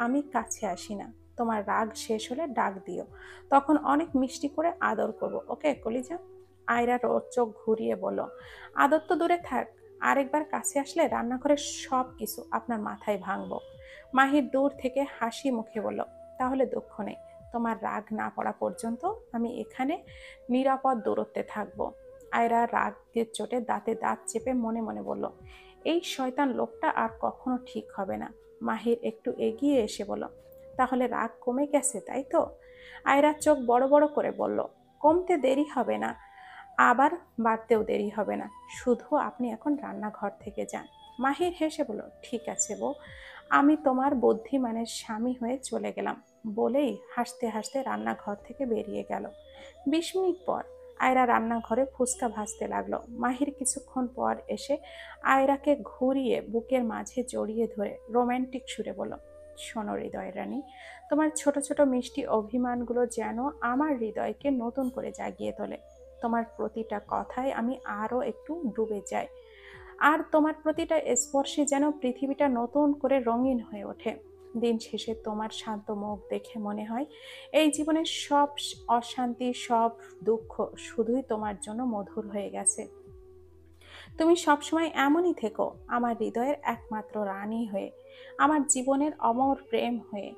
আমি কাছে আসি না। তোমার রাগ শেষ হলে ডাক দিও, তখন অনেক মিষ্টি করে আদর করব, ওকে কলিজা? আয়রা চোখ ঘুরিয়ে বলল, আদর তো দূরে থাক, আরেকবার কাছে আসলে রান্নাঘরের সব কিছু আপনার মাথায় ভাঙবো। মাহির দূর থেকে হাসি মুখে বলল, তাহলে দুঃখ নেই, তোমার রাগ না পড়া পর্যন্ত আমি এখানে নিরাপদ দূরত্বে থাকবো। আয়রা রাগের চোটে দাঁতে দাঁত চেপে মনে মনে বলল, এই শয়তান লোকটা আর কখনো ঠিক হবে না। মাহির একটু এগিয়ে এসে বলল, তাহলে রাগ কমে গেছে তাই তো? আয়রা চোখ বড় বড় করে বলল, কমতে দেরি হবে না, আবার বাড়তেও দেরি হবে না, শুধু আপনি এখন রান্নাঘর থেকে যান। মাহির হেসে বলল, ঠিক আছে বউ, আমি তোমার বুদ্ধিমানের স্বামী হয়ে চলে গেলাম, বলেই হাসতে হাসতে রান্নাঘর থেকে বেরিয়ে গেল। 20 মিনিট পর আয়রা রান্নাঘরে ফুচকা ভাজতে লাগলো। মাহির কিছুক্ষণ পর এসে আয়রাকে ঘুরিয়ে বুকের মাঝে জড়িয়ে ধরে রোমান্টিক সুরে বলল, শোনো হৃদয় রানী, তোমার ছোট ছোট মিষ্টি অভিমানগুলো যেন আমার হৃদয়কে নতুন করে জাগিয়ে তোলে। তোমার প্রতিটা কথায় আমি আরো একটু ডুবে যাই, আর তোমার প্রতিটা স্পর্শে যেন পৃথিবীটা নতুন করে রঙিন হয়ে ওঠে। দিন শেষে তোমার শান্ত মুখ দেখে মনে হয় এই জীবনের সব অশান্তি, সব দুঃখ শুধুই তোমার জন্য মধুর হয়ে গেছে। তুমি সবসময় এমনই থেকো, আমার হৃদয়ের একমাত্র রানী হয়ে, আমার জীবনের অমর প্রেম হয়ে।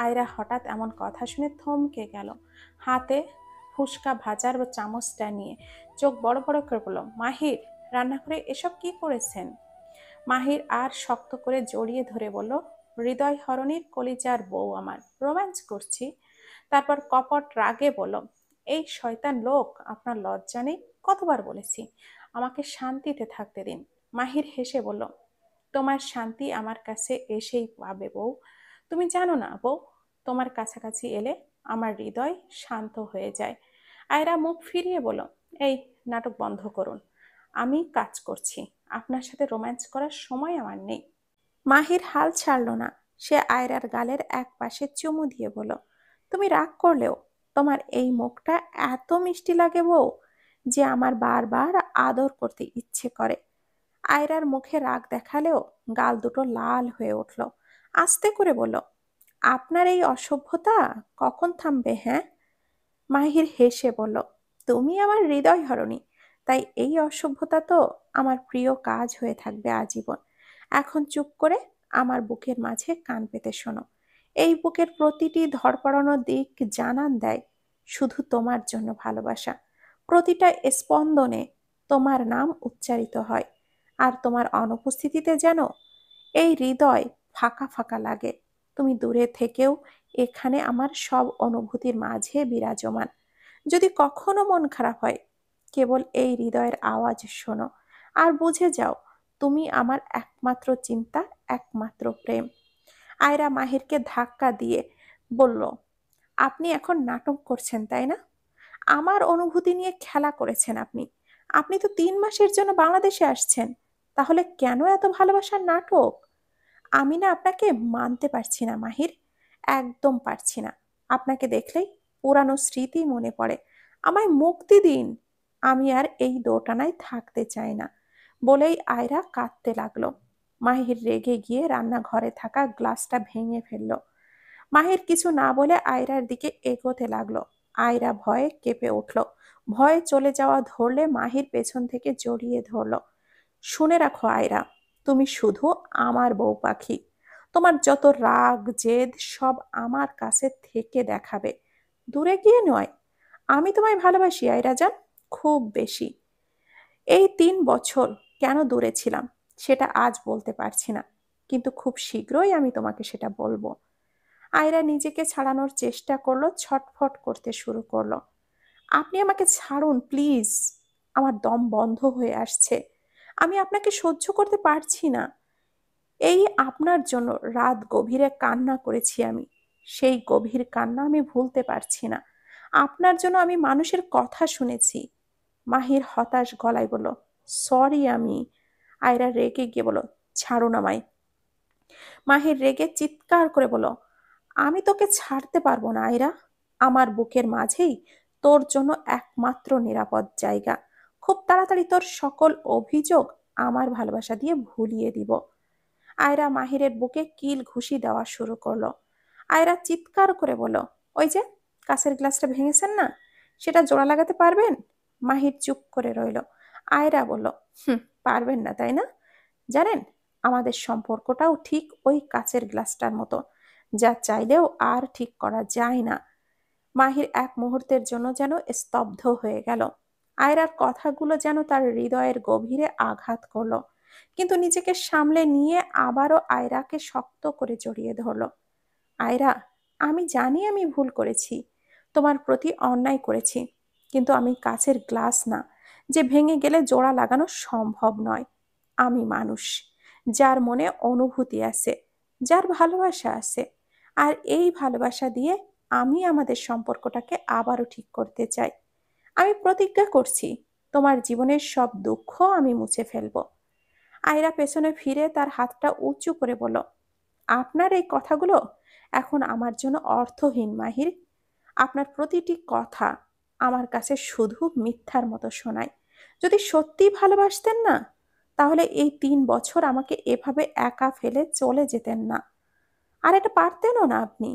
আয়রা হঠাৎ এমন কথা শুনে থমকে গেল। হাতে ফুসকা ভাজার চামচটা নিয়ে চোখ বড় বড় করে বলল, মাহির, রান্নাঘরে এসব কি করেছেন? মাহির আর শক্ত করে জড়িয়ে ধরে বলল, হৃদয় হরণীর কলিজার বউ আমার, রোম্যান্স করছি। তারপর কপট রাগে বলল, এই শয়তান লোক, আপনার লজ্জা নেই? কতবার বলেছি আমাকে শান্তিতে থাকতে দিন। মাহির হেসে বলল, তোমার শান্তি আমার কাছে এসেই পাবে বউ। তুমি জানো না বউ, তোমার কাছাকাছি এলে আমার হৃদয় শান্ত হয়ে যায়। আয়রা মুখ ফিরিয়ে বলল, এই নাটক বন্ধ করুন, আমি কাজ করছি, আপনার সাথে রোম্যান্স করার সময় আমার নেই। মাহির হাল ছাড়ল না। সে আয়রার গালের এক পাশে চুমু দিয়ে বলল, তুমি রাগ করলেও তোমার এই মুখটা এত মিষ্টি লাগে বউ, যে আমার বারবার আদর করতে ইচ্ছে করে। আয়রার মুখে রাগ দেখালেও গাল দুটো লাল হয়ে উঠল। আস্তে করে বলল, আপনার এই অসভ্যতা কখন থামবে, হ্যাঁ? মাহির হেসে বলল, তুমি আমার হৃদয় হরণী, তাই এই অসভ্যতা তো আমার প্রিয় কাজ হয়ে থাকবে আজীবন। এখন চুপ করে আমার বুকের মাঝে কান পেতে শোনো। এই বুকের প্রতিটি ধড়পড়ানো দিক জানান দেয় শুধু তোমার জন্য ভালোবাসা। প্রতিটা স্পন্দনে তোমার নাম উচ্চারিত হয়, আর তোমার অনুপস্থিতিতে যেন এই হৃদয় ফাঁকা ফাঁকা লাগে। তুমি দূরে থেকেও এখানে আমার সব অনুভূতির মাঝে বিরাজমান। যদি কখনো মন খারাপ হয়, কেবল এই হৃদয়ের আওয়াজ শোনো, আর বুঝে যাও তুমি আমার একমাত্র চিন্তা, একমাত্র প্রেম। আয়রা মাহিরকে ধাক্কা দিয়ে বলল, আপনি এখন নাটক করছেন তাই না? আমার অনুভূতি নিয়ে খেলা করেছেন আপনি। আপনি তো 3 মাসের জন্য বাংলাদেশে আসছেন, তাহলে কেন এত ভালোবাসার নাটক? আমি না আপনাকে মানতে পারছি না মাহির, একদম পারছি না। আপনাকে দেখলেই পুরানো স্মৃতি মনে পড়ে। আমায় মুক্তি দিন, আমি আর এই দোটানায় থাকতে চাই না। বলেই আয়রা কাঁদতে লাগলো। মাহির রেগে গিয়ে রান্নাঘরে থাকা গ্লাসটা ভেঙে ফেললো। মাহির কিছু না বলে আয়রার দিকে এগোতে লাগলো। আয়রা ভয়ে কেঁপে উঠল। ভয়ে চলে যাওয়া ধরলে মাহির পেছন থেকে জড়িয়ে ধরলো। শুনে রাখো আয়রা, তুমি শুধু আমার বউ পাখি। তোমার যত রাগ জেদ সব আমার কাছে থেকে দেখাবে, দূরে গিয়ে নয়। আমি তোমায় ভালোবাসি আয়রা জান, খুব বেশি। এই 3 বছর কেন দূরে ছিলাম সেটা আজ বলতে পারছি না, কিন্তু খুব শীঘ্রই আমি তোমাকে সেটা বলবো। আয়রা নিজেকে ছাড়ানোর চেষ্টা করলো, ছটফট করতে শুরু করলো। আপনি আমাকে ছাড়ুন প্লিজ, আমার দম বন্ধ হয়ে আসছে। আমি আপনাকে সহ্য করতে পারছি না। এই আপনার জন্য রাত গভীরে কান্না করেছি আমি, সেই গভীর কান্না আমি ভুলতে পারছি না। আপনার জন্য আমি মানুষের কথা শুনেছি। মাহির হতাশ গলায় বলল, সরি আমি। আয়রা রেগে গিয়ে বলল, ছাড়ুন আমায়। মাহির রেগে চিৎকার করে বলল, আমি তোকে ছাড়তে পারবো না আয়রা। আমার বুকের মাঝেই তোর জন্য একমাত্র নিরাপদ জায়গা। খুব তাড়াতাড়ি তোর সকল অভিযোগ আমার ভালোবাসা দিয়ে ভুলিয়ে দিব। আয়রা মাহিরের বুকে কিল ঘুষি দেওয়া শুরু করলো। আয়রা চিৎকার করে বলল, ওই যে কাঁচের গ্লাসটা ভেঙেছেন না, সেটা জোড়া লাগাতে পারবেন? মাহির চুপ করে রইল। আয়রা বলল, হুম, পারবেন না তাই না? জানেন, আমাদের সম্পর্কটাও ঠিক ওই কাঁচের গ্লাসটার মতো, যা চাইলেও আর ঠিক করা যায় না। মাহির এক মুহূর্তের জন্য যেন স্তব্ধ হয়ে গেল। আয়রার কথাগুলো যেন তার হৃদয়ের গভীরে আঘাত করলো, কিন্তু নিজেকে সামলে নিয়ে আবারও আয়রাকে শক্ত করে জড়িয়ে ধরলো। আয়রা, আমি জানি আমি ভুল করেছি, তোমার প্রতি অন্যায় করেছি, কিন্তু আমি কাচের গ্লাস না যে ভেঙে গেলে জোড়া লাগানো সম্ভব নয়। আমি মানুষ, যার মনে অনুভূতি আছে, যার ভালোবাসা আছে। আর এই ভালোবাসা দিয়ে আমি আমাদের সম্পর্কটাকে আবারও ঠিক করতে চাই। আমি প্রতিজ্ঞা করছি, তোমার জীবনের সব দুঃখ আমি মুছে ফেলবো। আয়রা পেছনে ফিরে তার হাতটা উঁচু করে বলল, আপনার এই কথাগুলো এখন আমার জন্য অর্থহীন মাহির। আপনার প্রতিটি কথা আমার কাছে শুধু মিথ্যার মতো শোনায়। যদি সত্যি ভালোবাসতেন না, তাহলে এই 3 বছর আমাকে এভাবে একা ফেলে চলে যেতেন না। আর এটা পারতেনও না আপনি।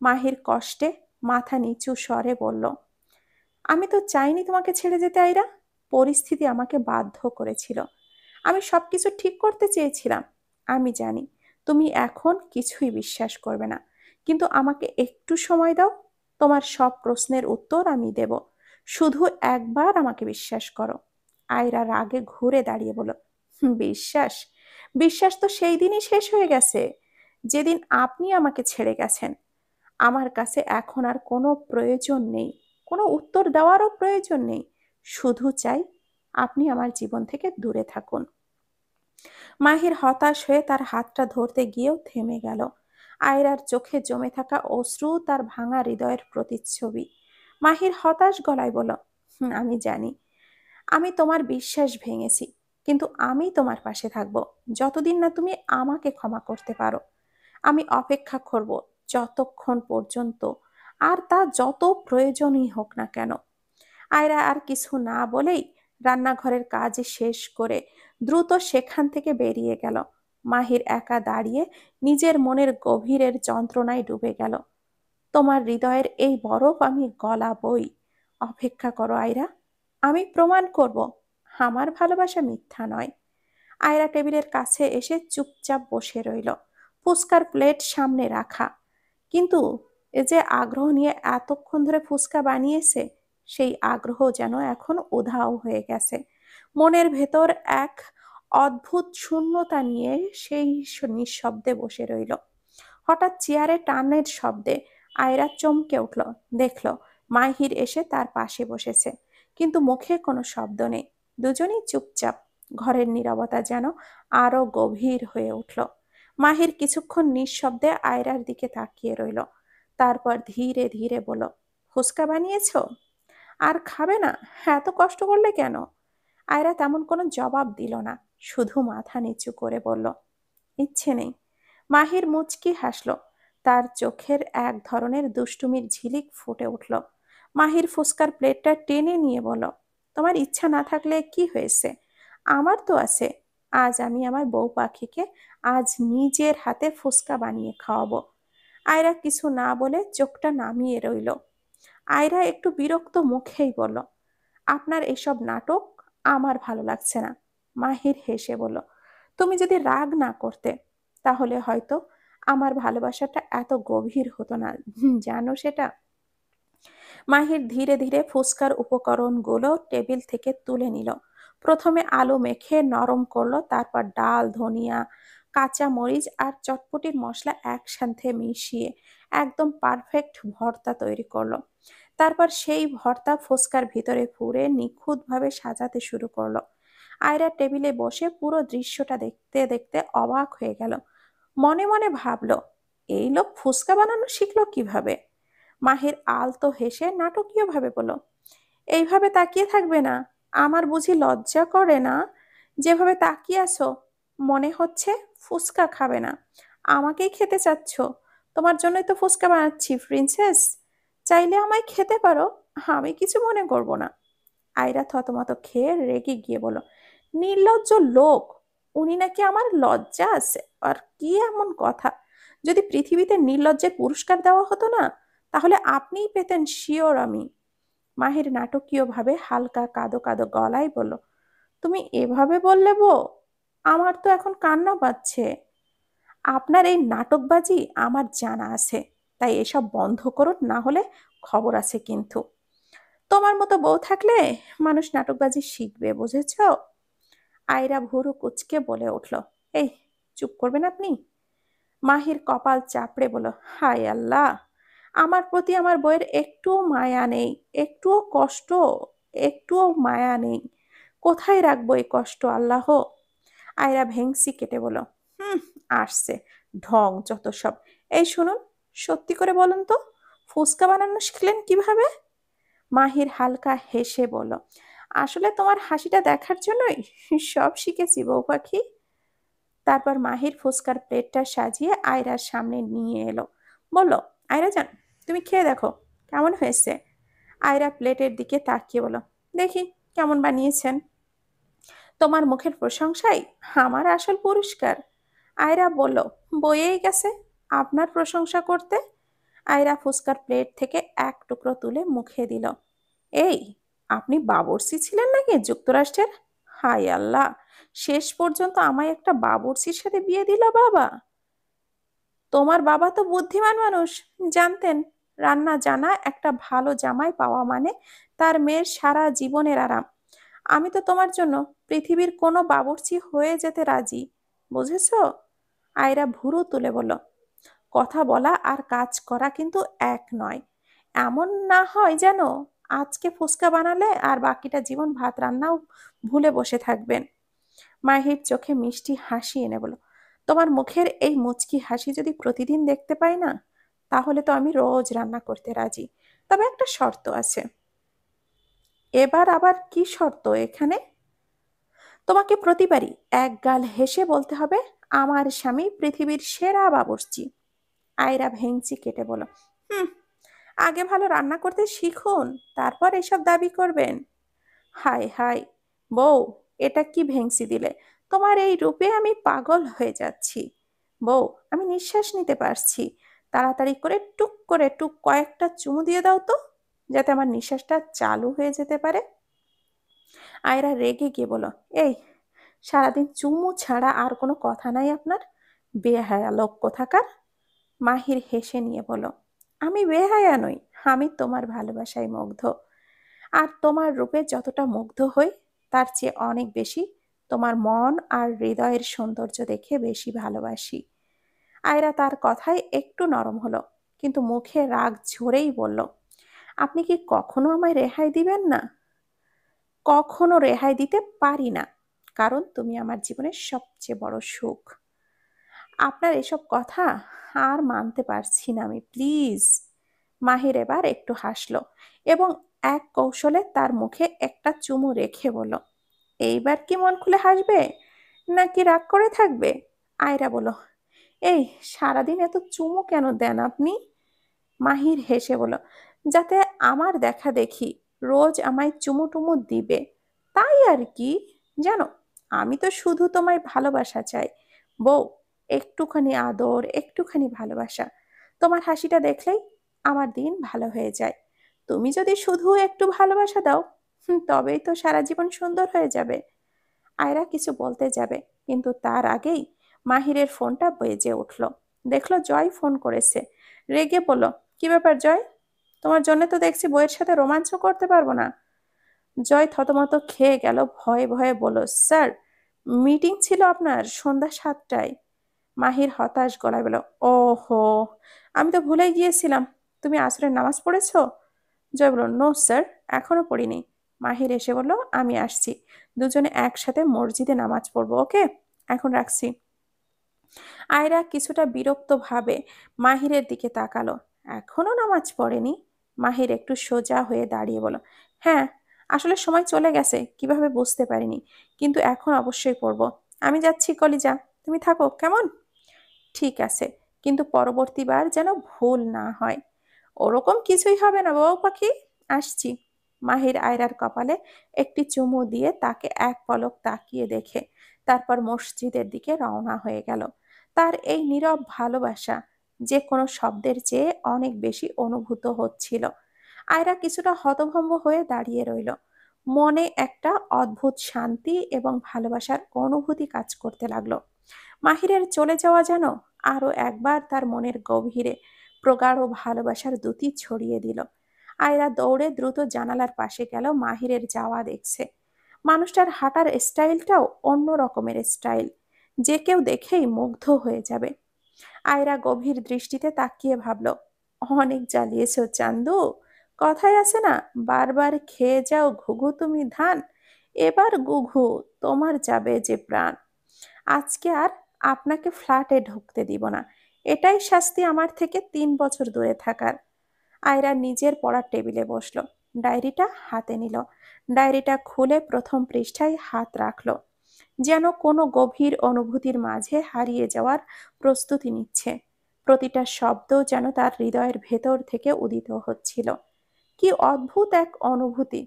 মাহির কষ্টে মাথা নিচু স্বরে বলল, আমি তো চাইনি তোমাকে ছেড়ে যেতে আয়রা, পরিস্থিতি আমাকে বাধ্য করেছিল। আমি সবকিছু ঠিক করতে চেয়েছিলাম। আমি জানি তুমি এখন কিছুই বিশ্বাস করবে না, কিন্তু আমাকে একটু সময় দাও। তোমার সব প্রশ্নের উত্তর আমি দেব, শুধু একবার আমাকে বিশ্বাস করো। আয়রা রাগে ঘুরে দাঁড়িয়ে বলল, বিশ্বাস? বিশ্বাস তো সেই দিনই শেষ হয়ে গেছে, যেদিন আপনি আমাকে ছেড়ে গেছেন। আমার কাছে এখন আর কোনো প্রয়োজন নেই, কোনো উত্তর দেওয়ারও প্রয়োজন নেই। শুধু চাই আপনি আমার জীবন থেকে দূরে থাকুন। মাহির হতাশ হয়ে তার হাতটা ধরতে গিয়েও থেমে গেল। আয়রার চোখে জমে থাকা অশ্রু তার ভাঙা হৃদয়ের প্রতিচ্ছবি। মাহির হতাশ গলায় বলল, আমি জানি আমি তোমার বিশ্বাস ভেঙেছি, কিন্তু আমি তোমার পাশে থাকবো যতদিন না তুমি আমাকে ক্ষমা করতে পারো। আমি অপেক্ষা করব যতক্ষণ পর্যন্ত, আর তা যত প্রয়োজনই হোক না কেন। আয়রা আর কিছু না বলেই রান্নাঘরের কাজ শেষ করে দ্রুত সেখান থেকে বেরিয়ে গেল। মাহির একা দাঁড়িয়ে নিজের মনের গভীরের যন্ত্রণায় ডুবে গেল। তোমার হৃদয়ের এই বরফ আমি গলাবই। অপেক্ষা করো আয়রা, আমি প্রমাণ করব আমার ভালোবাসা মিথ্যা নয়। আয়রা টেবিলের কাছে এসে চুপচাপ বসে রইল, ফুচকার প্লেট সামনে রাখা। কিন্তু এ যে আগ্রহ নিয়ে এতক্ষণ ধরে ফুচকা বানিয়েছে, সেই আগ্রহ যেন এখন উধাও হয়ে গেছে। মনের ভেতর এক অদ্ভুত শূন্যতা নিয়ে সেই নিঃশব্দে বসে রইল। হঠাৎ চেয়ারে টানের শব্দে আয়রা চমকে উঠল। দেখল মাহির এসে তার পাশে বসেছে, কিন্তু মুখে কোনো শব্দ নেই। দুজনেই চুপচাপ। ঘরের নীরবতা যেন আরো গভীর হয়ে উঠল। মাহির কিছুক্ষণ নিঃশব্দে আয়রার দিকে তাকিয়ে রইল, তারপর ধীরে ধীরে বলল, ফুসকা বানিয়েছো? আর খাবে না? এত কষ্ট করলে কেন? আয়রা তেমন কোনো জবাব দিল না, শুধু মাথা নিচু করে বলল, ইচ্ছে নেই। মাহির মুচকি হাসল, তার চোখের এক ধরনের দুষ্টুমির ঝিলিক ফুটে উঠল। মাহির ফুসকার প্লেটটা টেনে নিয়ে বলল, তোমার ইচ্ছা না থাকলে কি হয়েছে, আমার তো আছে। আজ আমি আমার বউ পাখিকে আজ নিজের হাতে ফুসকা বানিয়ে খাওয়াবো। আয়রা কিছু না বলে চোখটা নামিয়ে রইল। আয়রা একটু বিরক্ত মুখেই বলল, আপনার এসব নাটক আমার ভালো লাগছে না। মাহির হেসে বলল, তুমি যদি রাগ না করতে তাহলে হয়তো আমার ভালোবাসাটা এত গভীর হতো না, জানো সেটা? মাহির ধীরে ধীরে ফুসকার উপকরণগুলো টেবিল থেকে তুলে নিল। প্রথমে আলু মেখে নরম করলো, তারপর ডাল, ধনিয়া, কাঁচা মরিচ আর চটপটির মশলা একসাথে মিশিয়ে একদম পারফেক্ট ভর্তা তৈরি করলো। তারপর সেই ভর্তা ফুসকার ভিতরে পুরে নিখুঁতভাবে সাজাতে শুরু করলো। আয়রা টেবিলে বসে পুরো দৃশ্যটা দেখতে দেখতে অবাক হয়ে গেল। মনে মনে ভাবলো, এই লোক ফুসকা বানানো শিখলো কিভাবে? মাহির আলতো হেসে নাটকীয়ভাবে বলল, এইভাবে তাকিয়ে থাকবে না, আমার বুঝি লজ্জা করে না? যেভাবে তাকিয়ে আছো মনে হচ্ছে ফুসকা খাবে না, আমাকেই খেতে চাচ্ছ। তোমার জন্যই তো ফুসকা বানাচ্ছি প্রিন্সেস, চাইলে আমায় খেতে পারো, আমি কিছু মনে করব না। আয়রা থতমত খেয়ে রেগে গিয়ে বলল, নির্লজ্জ লোক, উনি নাকি আমার লজ্জা আছে? আর কি এমন কথা? যদি পৃথিবীতে নির্লজ্জের পুরস্কার দেওয়া হতো না, তাহলে আপনিই পেতেন শিওর। আমি। মাহির নাটকীয়ভাবে হালকা কাঁদো কাঁদো গলায় বলল, তুমি এভাবে বললে বউ? আমার তো এখন কান্না পাচ্ছে। আপনার এই নাটকবাজি আমার জানা আছে, তাই এসব বন্ধ করুন, না হলে খবর আছে কিন্তু। তোমার মতো বউ থাকলে মানুষ নাটকবাজি শিখবে, বুঝেছো? আয়রা ভুরু কুঁচকে বলে উঠল, এই, চুপ করবেন আপনি? মাহির কপাল চাপড়ে বলল, হায় আল্লাহ, আমার প্রতি আমার বইয়ের একটুও মায়া নেই, একটুও কষ্ট, একটুও মায়া নেই। কোথায় রাখবো এই কষ্ট আল্লাহ? আয়রা ভেংসি কেটে বলল, হুম, আসছে, ঢং যত সব। এই শুনুন, সত্যি করে বলুন তো, ফুসকা বানানো শিখলেন কিভাবে? মাহির হালকা হেসে বলল, আসলে তোমার হাসিটা দেখার জন্যই সব শিখেছি বউ পাখি। তারপর মাহির ফুসকার প্লেটটা সাজিয়ে আয়রার সামনে নিয়ে এলো। বলল, আয়রা যান, তুমি খেয়ে দেখো কেমন হয়েছে। আয়রা প্লেটের দিকে তাকিয়ে বলল, দেখি কেমন বানিয়েছেন। তোমার মুখের প্রশংসাই আমার আসল পুরস্কার। আয়রা বলল, বয়েই গেছে আপনার প্রশংসা করতে। আয়রা ফুসকার প্লেট থেকে এক টুকরো তুলে মুখে দিল। এই, আপনি বাবুর্চি ছিলেন নাকি যুক্তরাষ্ট্রের? হায় আল্লাহ, শেষ পর্যন্ত আমায় একটা বাবুর্চির সাথে বিয়ে দিল বাবা। তোমার বাবা তো বুদ্ধিমান মানুষ, জানতেন রান্না জানা একটা ভালো জামাই পাওয়া মানে তার মেয়ের সারা জীবনের আরাম। আমি তো তোমার জন্য পৃথিবীর কোনো বাবুর্চি হয়ে যেতে রাজি, বুঝেছো? আয়রা ভুরু তুলে বলল, কথা বলা আর কাজ করা কিন্তু এক নয়। এমন না হয় যেন আজকে ফুসকা বানালে আর বাকিটা জীবন ভাত রান্নাও ভুলে বসে থাকবেন। মাহির চোখে মিষ্টি হাসি এনে বলল, তোমার মুখের এই মুচকি হাসি যদি প্রতিদিন দেখতে পাই না, তাহলে তো আমি রোজ রান্না করতে রাজি। তবে একটা শর্ত আছে। এবার আবার কি শর্ত এখানে? তোমাকে প্রতিবারই এক গাল হেসে বলতে হবে, আমার স্বামী পৃথিবীর সেরা বাবুর্চি। আয়রা ভেংচি কেটে বলল, হুম, আগে ভালো রান্না করতে শিখুন, তারপর এসব দাবি করবেন। হায় হায় বউ, এটা কি ভেংচি দিলে? তোমার এই রূপে আমি পাগল হয়ে যাচ্ছি। বউ, আমি নিঃশ্বাস নিতে পারছি। তাড়াতাড়ি করে টুক করে টুক কয়েকটা চুমু দিয়ে দাও তো, যাতে আমার নিঃশ্বাসটা চালু হয়ে যেতে পারে। আয়রা রেগে গিয়ে বলো, এই, সারাদিন চুমু ছাড়া আর কোনো কথা নাই আপনার? বেহায়া লোক কোথাকার। মাহির হেসে নিয়ে বলো, আমি বেহায়া নই, আমি তোমার ভালোবাসায় মুগ্ধ। আর তোমার রূপে যতটা মুগ্ধ হই, তার চেয়ে অনেক বেশি তোমার মন আর হৃদয়ের সৌন্দর্য দেখে বেশি ভালোবাসি। আয়রা তার কথায় একটু নরম হলো, কিন্তু মুখে রাগ ঝরেই বলল, আপনি কি কখনো আমায় রেহাই দিবেন না? কখনো রেহাই দিতে পারি না, কারণ তুমি আমার জীবনের সবচেয়ে বড় সুখ। আপনার এসব কথা আর মানতে পারছি না আমি, প্লিজ। মাহির এবার একটু হাসলো এবং এক কৌশলে তার মুখে একটা চুমু রেখে বলল, এইবার কি মন খুলে হাসবে নাকি রাগ করে থাকবে? আয়রা বলল, এই সারাদিন এত চুমু কেন দেন আপনি? মাহির হেসে বলল, যাতে আমার দেখা দেখি রোজ আমায় চুমু টুমু দিবে, তাই আর কি। জানো, আমি তো শুধু তোমায় ভালোবাসা চাই বউ, একটুখানি আদর, একটুখানি ভালোবাসা। তোমার হাসিটা দেখলেই আমার দিন ভালো হয়ে যায়। তুমি যদি শুধু একটু ভালোবাসা দাও, তবেই তো সারা জীবন সুন্দর হয়ে যাবে। আয়রা কিছু বলতে যাবে, কিন্তু তার আগেই মাহিরের ফোনটা বেজে উঠল। দেখলো জয় ফোন করেছে। রেগে বলল, কি ব্যাপার জয়? তোমার জন্য তো দেখছি বইয়ের সাথে রোমাঞ্চ করতে পারবো না। জয় থতমত খেয়ে গেল, ভয়ে ভয়ে বলল, স্যার, মিটিং ছিল আপনার সন্ধ্যা 7টায়। মাহির হতাশ গলায় বলল, ওহো, আমি তো ভুলে গিয়েছিলাম। তুমি আসরের নামাজ পড়েছো? জয় বলল, নো স্যার, এখনো পড়িনি। মাহির এসে বলল, আমি আসছি, দুজনে একসাথে মসজিদে নামাজ পড়বো, ওকে? এখন রাখছি। আয়রা কিছুটা বিরক্ত ভাবে মাহিরের দিকে তাকালো। এখনো নামাজ পড়েনি? মাহির একটু সোজা হয়ে দাঁড়িয়ে বলল, হ্যাঁ, আসলে সময় চলে গেছে, কিভাবে বুঝতে পারিনি, কিন্তু এখন অবশ্যই পড়বো। আমি যাচ্ছি কলিজা, তুমি থাকো কেমন? ঠিক আছে, কিন্তু পরবর্তীবার যেন ভুল না হয়। ওরকম কিছুই হবে না বউ পাখি, আসছি। মাহির আয়রার কপালে একটি চুমু দিয়ে তাকে এক পলক তাকিয়ে দেখে তারপর মসজিদের দিকে রওনা হয়ে গেল। তার এই নীরব ভালোবাসা যে কোনো শব্দের চেয়ে অনেক বেশি অনুভূত হচ্ছিল। আয়রা কিছুটা হতভম্ব হয়ে দাঁড়িয়ে রইল। মনে একটা অদ্ভুত শান্তি এবং ভালোবাসার অনুভূতি কাজ করতে লাগলো। মাহিরের চলে যাওয়া যেন আরো একবার তার মনের গভীরে প্রগাঢ় ভালোবাসার দ্যুতি ছড়িয়ে দিল। আয়রা দৌড়ে দ্রুত জানালার পাশে গেল, মাহিরের যাওয়া দেখছে। মানুষটার হাঁটার স্টাইলটাও অন্য রকমের স্টাইল, যে কেউ দেখেই মুগ্ধ হয়ে যাবে। আয়রা গভীর দৃষ্টিতে তাকিয়ে ভাবল, অনেক জ্বালিয়েছ চান্দু। কথায় আছে না, বারবার খেয়ে যাও ঘুঘু তুমি ধান, এবার গুঘু তোমার যাবে যে প্রাণ। আজকে আর আপনাকে ফ্ল্যাটে ঢুকতে দিব না, এটাই শাস্তি আমার থেকে 3 বছর দূরে থাকার। আয়রা নিজের পড়ার টেবিলে বসলো, ডায়েরিটা হাতে নিল। ডায়েরিটা খুলে প্রথম পৃষ্ঠায় হাত রাখলো, যেন কোনো গভীর অনুভূতির মাঝে হারিয়ে যাওয়ার প্রস্তুতি নিচ্ছে। প্রতিটা শব্দ যেন তার হৃদয়ের ভেতর থেকে উদিত হচ্ছিল। কি অদ্ভুত এক অনুভূতি!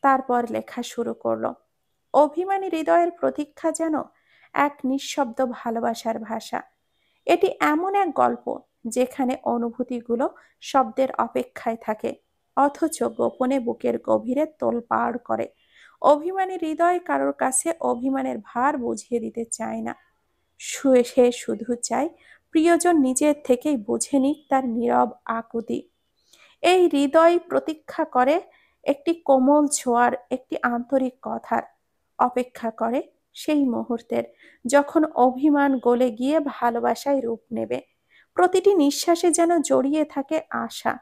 তারপর লেখা শুরু করলো, অভিমানী হৃদয়ের প্রতীক্ষা যেন এক নিঃশব্দ ভালোবাসার ভাষা। এটি এমন এক গল্প যেখানে অনুভূতিগুলো শব্দের অপেক্ষায় থাকে, অথচ গোপনে বুকের গভীরে তোলপাড় করে। অভিমানী হৃদয় কারোর কাছে অভিমানের ভার বুঝিয়ে দিতে চায় না। সে শুধু চায় প্রিয়জন নিজের থেকেই বুঝে নিক তার নীরব আকুতি। এই হৃদয় প্রতীক্ষা করে একটি কোমল ছোঁয়ার, একটি আন্তরিক কথার। অপেক্ষা করে সেই মুহূর্তের, যখন অভিমান গলে গিয়ে ভালোবাসায় রূপ নেবে। প্রতিটি নিঃশ্বাসে যেন জড়িয়ে থাকে আশা,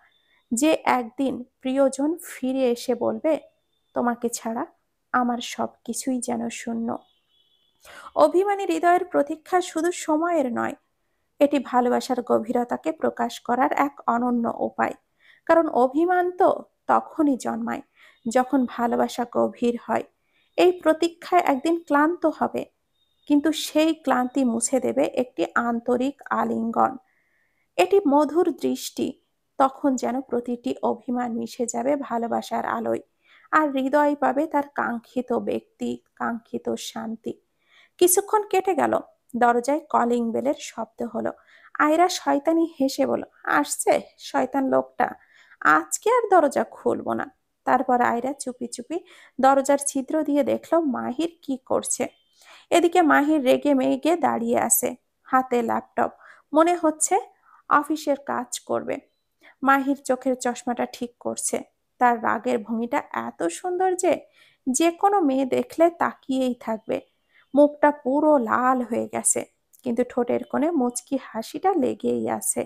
যে একদিন প্রিয়জন ফিরে এসে বলবে, তোমাকে ছাড়া আমার সব কিছুই যেন শূন্য। অভিমানী হৃদয়ের প্রতীক্ষা শুধু সময়ের নয়, এটি ভালোবাসার গভীরতাকে প্রকাশ করার এক অনন্য উপায়। কারণ অভিমান তো তখনই জন্মায় যখন ভালোবাসা গভীর হয়। এই প্রতীক্ষায় একদিন ক্লান্ত হবে, কিন্তু সেই ক্লান্তি মুছে দেবে একটি আন্তরিক আলিঙ্গন। এটি মধুর দৃষ্টি, তখন যেন প্রতিটি অভিমান মিশে যাবে ভালোবাসার আলোয়, আর হৃদয় পাবে তার কাঙ্ক্ষিত ব্যক্তি, কাঙ্ক্ষিত শান্তি। কিছুক্ষণ কেটে গেল, দরজায় কলিং বেলের শব্দ হলো। আয়রা শয়তানি হেসে বলল, আসছে শয়তান লোকটা, আজকে আর দরজা খুলবো না। তারপর আয়রা চুপি চুপি দরজার ছিদ্র দিয়ে দেখলো মাহির কি করছে। এদিকে মাহির রেগে মেগে দাঁড়িয়ে আছে, হাতে ল্যাপটপ, মনে হচ্ছে অফিসের কাজ করবে। মাহির চোখের চশমাটা ঠিক করছে। তার রাগের ভঙ্গিটা এত সুন্দর যে যে কোনো মেয়ে দেখলে তাকিয়েই থাকবে। মুখটা পুরো লাল হয়ে গেছে, কিন্তু ঠোঁটের কোণে মুচকি হাসিটা লেগেই আছে।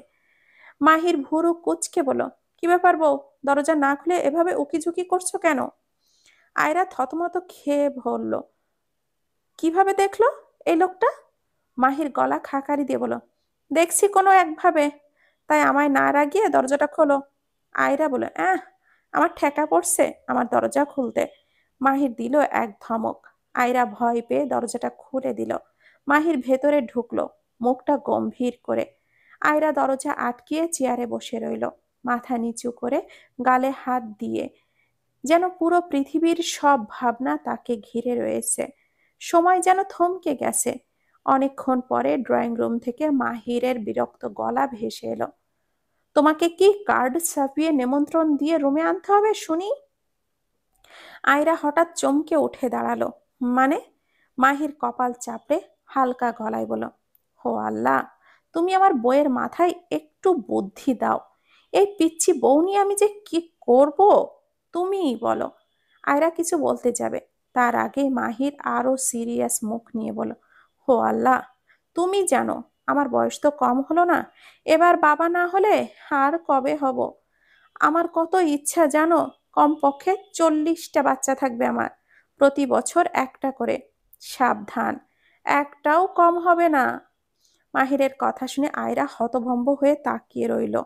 মাহির ভুরু কুঁচকে বলল, কি ব্যাপার বউ, দরজা না খুলে এভাবে উকিঝুঁকি করছো কেন? আয়রা থতমত খেয়ে বলল, কিভাবে দেখলো এই লোকটা? মাহির গলা খাকারি দিয়ে বলল, দেখছি কোনো একভাবে, তাই আমায় না রাগিয়ে দরজাটা খোলো। আয়রা বলে, আমার ঠেকা পড়ছে আমার দরজা খুলতে। মাহির দিল এক ধমক। আয়রা ভয় পেয়ে দরজাটা খুলে দিল। মাহির ভেতরে ঢুকলো, মুখটা গম্ভীর করে। আয়রা দরজা আটকিয়ে চেয়ারে বসে রইল, মাথা নিচু করে, গালে হাত দিয়ে, যেন পুরো পৃথিবীর সব ভাবনা তাকে ঘিরে রয়েছে। সময় যেন থমকে গেছে। অনেকক্ষণ পরে ড্রয়িং রুম থেকে মাহিরের বিরক্ত গলা ভেসে এলো, তোমাকে কি কার্ড ছাপিয়ে নিমন্ত্রণ দিয়ে রুমে আনতে হবে শুনি? আয়রা হঠাৎ চমকে উঠে দাঁড়ালো। মানে? মাহির কপাল চাপড়ে হালকা গলায় বলল, হো আল্লাহ, তুমি আমার বইয়ের মাথায় একটু বুদ্ধি দাও। এই পিচ্ছি বউ নিয়ে আমি যে কি করব তুমিই বলো। আয়রা কিছু বলতে যাবে, তার আগে মাহির আরো সিরিয়াস মুখ নিয়ে বলল, হো আল্লাহ, তুমি জানো আমার বয়স তো কম হলো না। এবার বাবা না হলে আর কবে হব? আমার কত ইচ্ছা জানো, কমপক্ষে 40টা বাচ্চা থাকবে আমার, প্রতি বছর একটা করে। সাবধান, একটাও কম হবে না। মাহিরের কথা শুনে আয়রা হতভম্ব হয়ে তাকিয়ে রইল।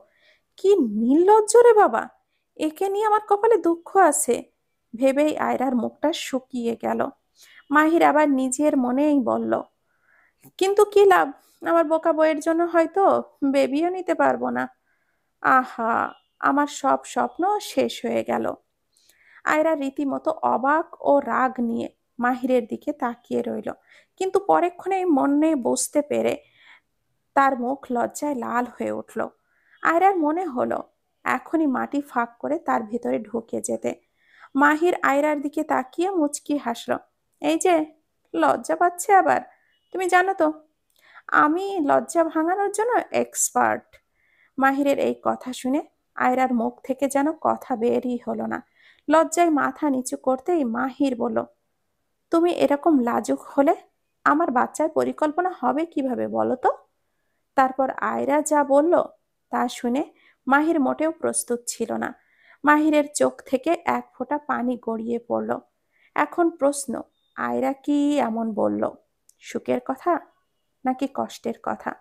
কি নির্লজ্জ রে বাবা, একে নিয়ে আমার কপালে দুঃখ আছে ভেবেই আয়রার মুখটা শুকিয়ে গেল। মাহির আবার নিজের মনেই বলল, কিন্তু কি লাভ, আমার বোকা বইয়ের জন্য হয়তো বেবিও নিতে পারবো না। আহা, আমার সব স্বপ্ন শেষ হয়ে গেল। আয়রা রীতিমতো অবাক ও রাগ নিয়ে মাহিরের দিকে তাকিয়ে রইল, কিন্তু পরেক্ষণেই মনে বুঝতে পেরে তার মুখ লজ্জায় লাল হয়ে উঠল। আয়রার মনে হলো এখনই মাটি ফাঁক করে তার ভিতরে ঢুকে যেতে। মাহির আয়রার দিকে তাকিয়ে মুচকি হাসল, এই যে, লজ্জা পাচ্ছে আবার? তুমি জানো তো আমি লজ্জা ভাঙানোর জন্য এক্সপার্ট। মাহিরের এই কথা শুনে আয়রার মুখ থেকে যেন কথা বেরই হলো না। লজ্জায় মাথা নিচু করতেই মাহির বলল, তুমি এরকম লাজুক হলে আমার বাচ্চার পরিকল্পনা হবে কিভাবে বলো তো? তারপর আয়রা যা বলল তা শুনে মাহির মোটেও প্রস্তুত ছিল না। মাহিরের চোখ থেকে এক ফোঁটা পানি গড়িয়ে পড়ল। এখন প্রশ্ন, আয়রা কি এমন বলল? সুখের কথা নাকি কষ্টের কথা?